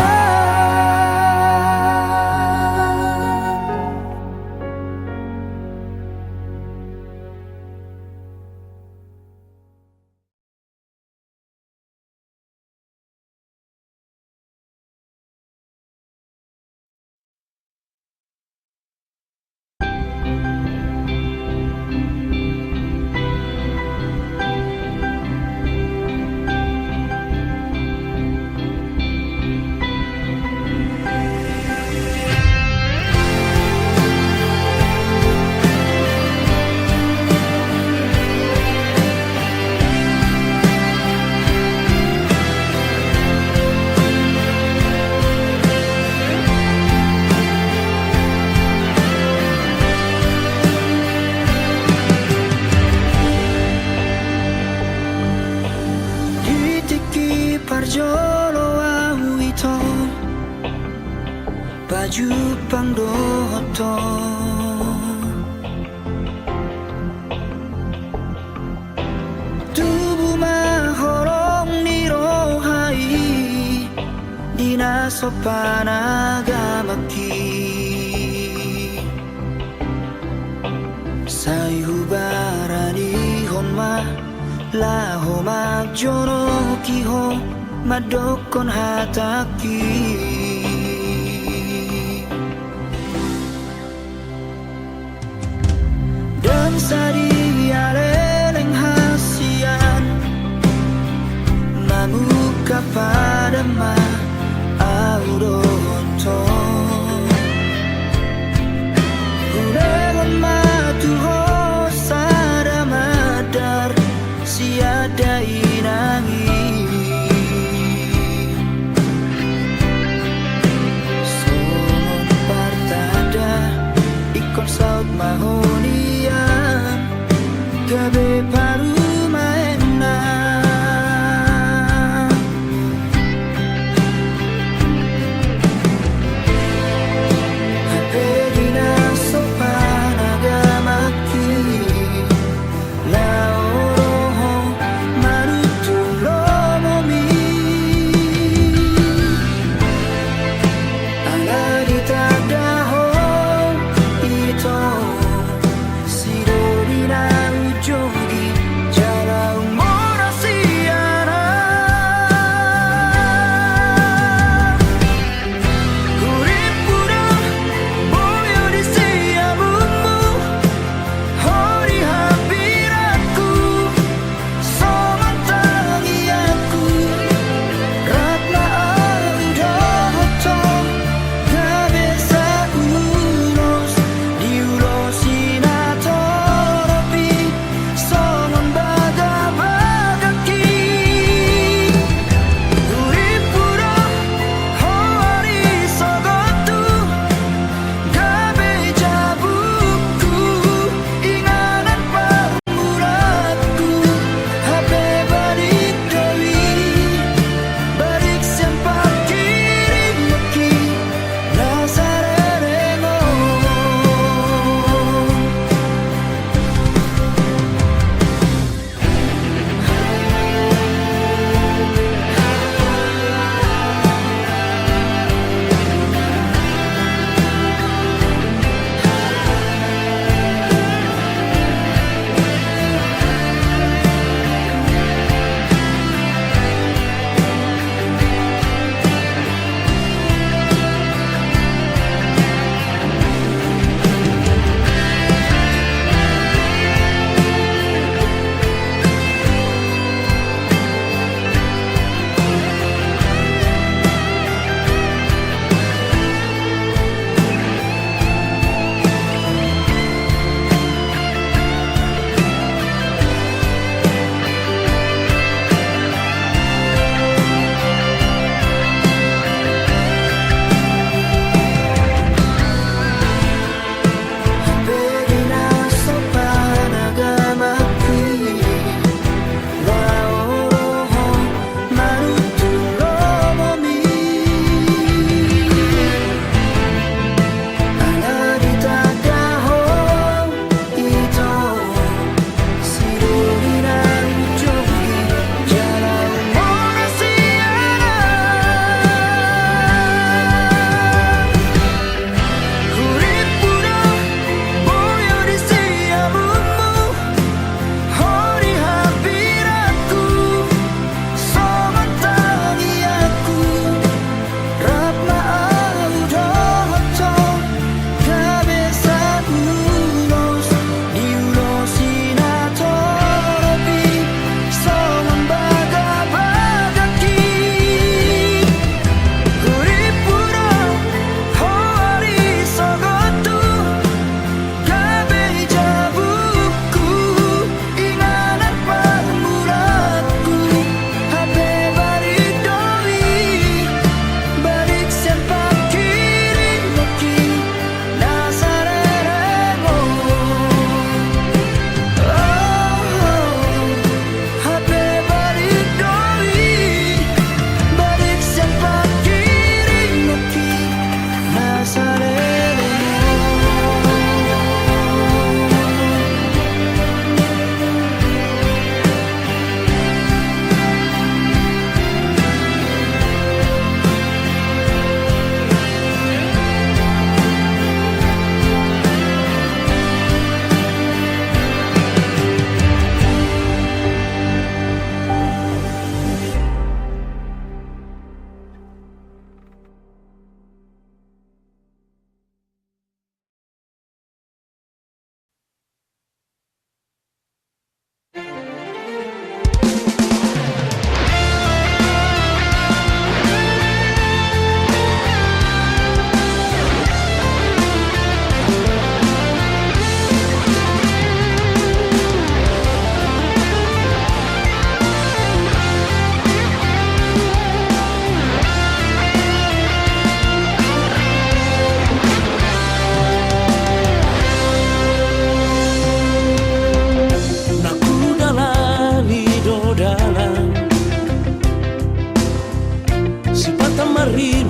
Arjolo awito baju pangdoto tubuh mahorong nirohai dina sopan agamaki sayubarani honma laho magjono kiho madokon hataki dan sadi aleleng hasian mamuka pada ma auroto uregon matuho sada madar siada inangi somon partada ikon saut mahonia gabe paru maena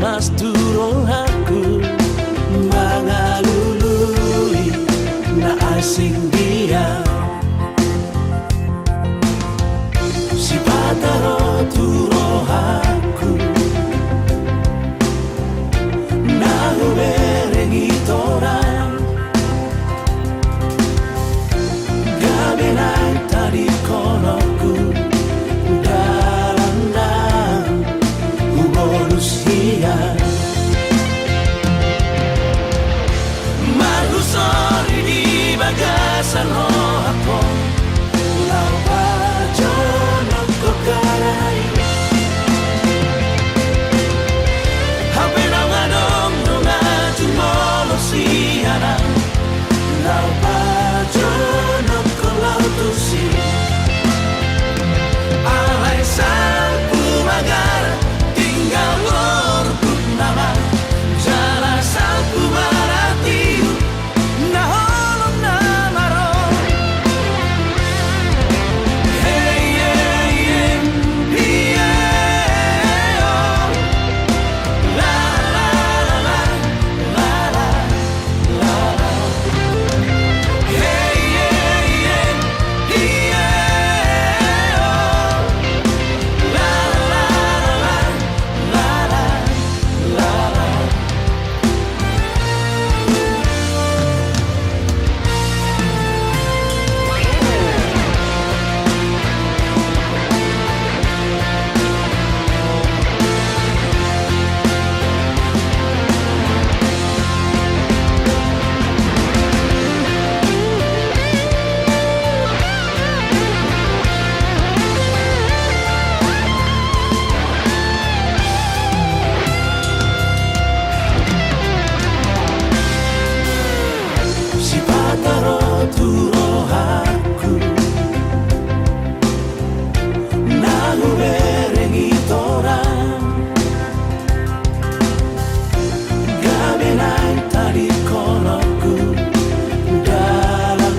mas turun aku mengalului na asing dia si pataro turo aku na uberengi torang gabenai tadi konoku dalam manusia Malu sorry di bagasan aku Lau pajono kokarai Hape na ngadong nunga jumolo siana Lau pajono kolau tusi Alay sapu magara tinggal lorbuk nama jala sapu maratiu na holong nama ro hey hey hey yeah oh la la la la la la la la hey hey hey yeah oh la la la la la la Si pataro turo aku Nalu berengi torang Gabenai tadi konoku Dalam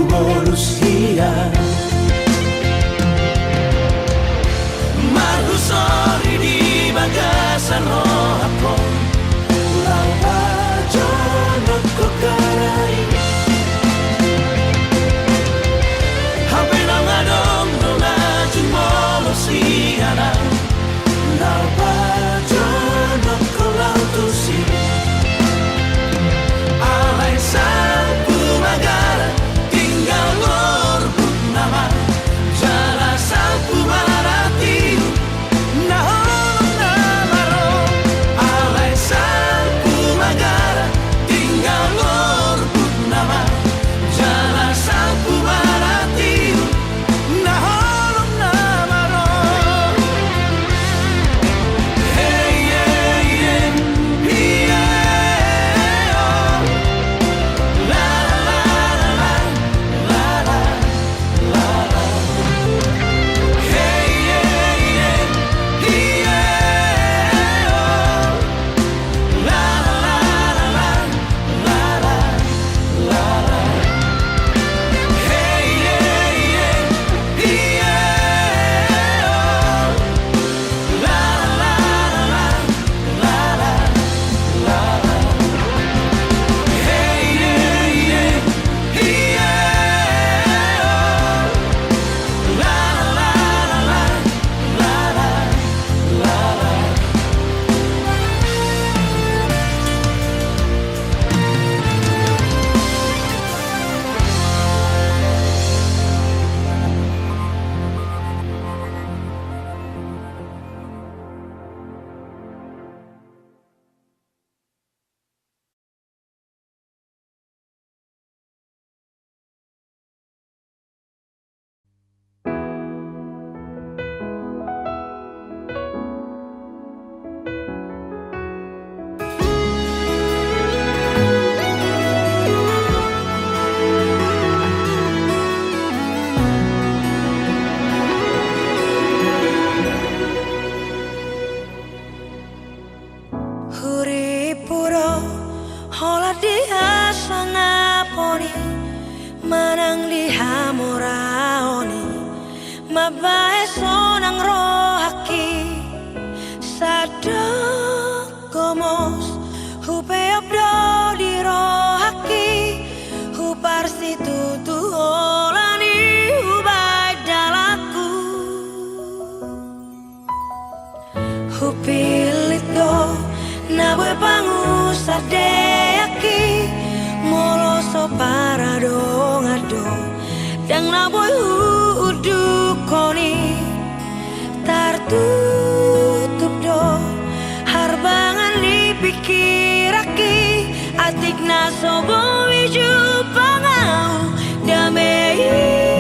manusia Malu sorry di bagasan aku Lau pajono kokarai Hape na ngadong nunga jumolo siana Lau pajono kolau tusi Alay sapu magara tinggal lorbuk nama jala sapu maratiu na holong nama ro Alay sapu magara tinggal lorbuk nama jala sapu maratiu na holong nama ro hey hey hey yeah oh la la la la la la la la hey hey hey yeah oh la la la la la la la la hey hey hey yeah oh la la la la la la la hey hey hey yeah oh la la la la la la la Huripuro hola dia sangaponi manang diha moraoni mabae sonang rohaki sat Hupilit do Nabue pangusar deaki Moloso parado ngado Dang nabue udukoni Tartutup do Harbangan dipikiraki Atik nasobo wiju pangau damai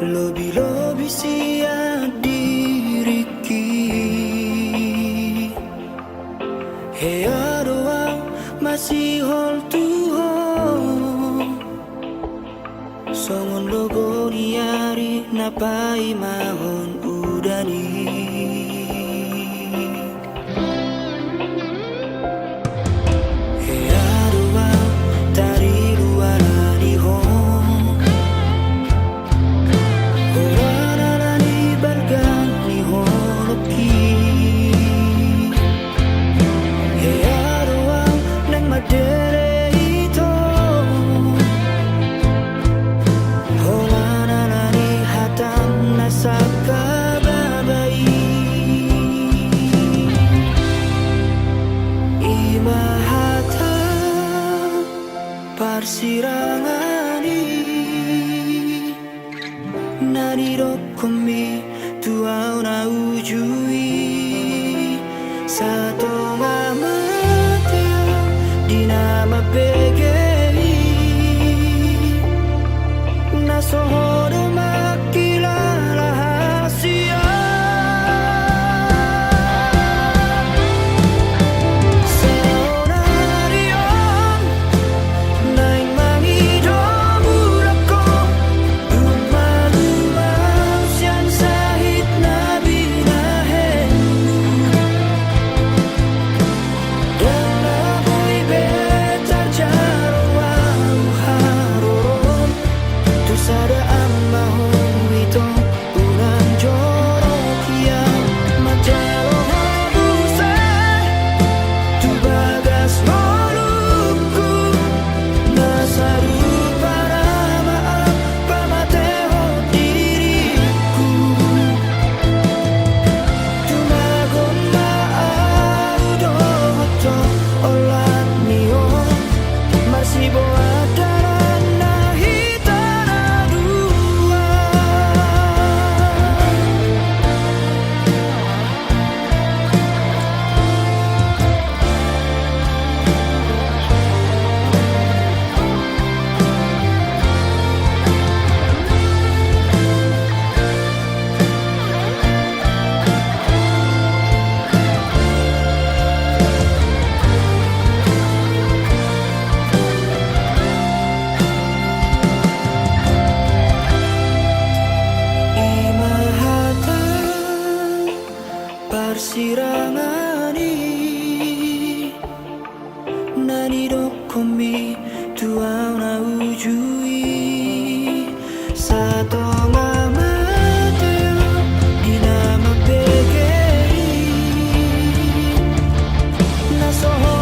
Lobi-lobi sia diriki Hea doang masih hol tuho Songon logo diari napai mahon udani Parsirangani Nanirokomi tuau na ujui Satonga mateo dinama pegei Nasohoro makilala hasia Seonarion Naing mangido mulako Lumaluang siyan sahit na binahen Dan ako'y betar jaraw haron Tu sada ang mahong ito Unang jorok yang Magjalong habusay Tu bagas molukku Nasaru para maaf Pamateho diriku Tumagon maaudo Hoto olat niyo Masih buat daran nahitana dua Imahata Parsirangani Nanirokomi tuau na ujui Satonga mateo dinama pegei Nasoho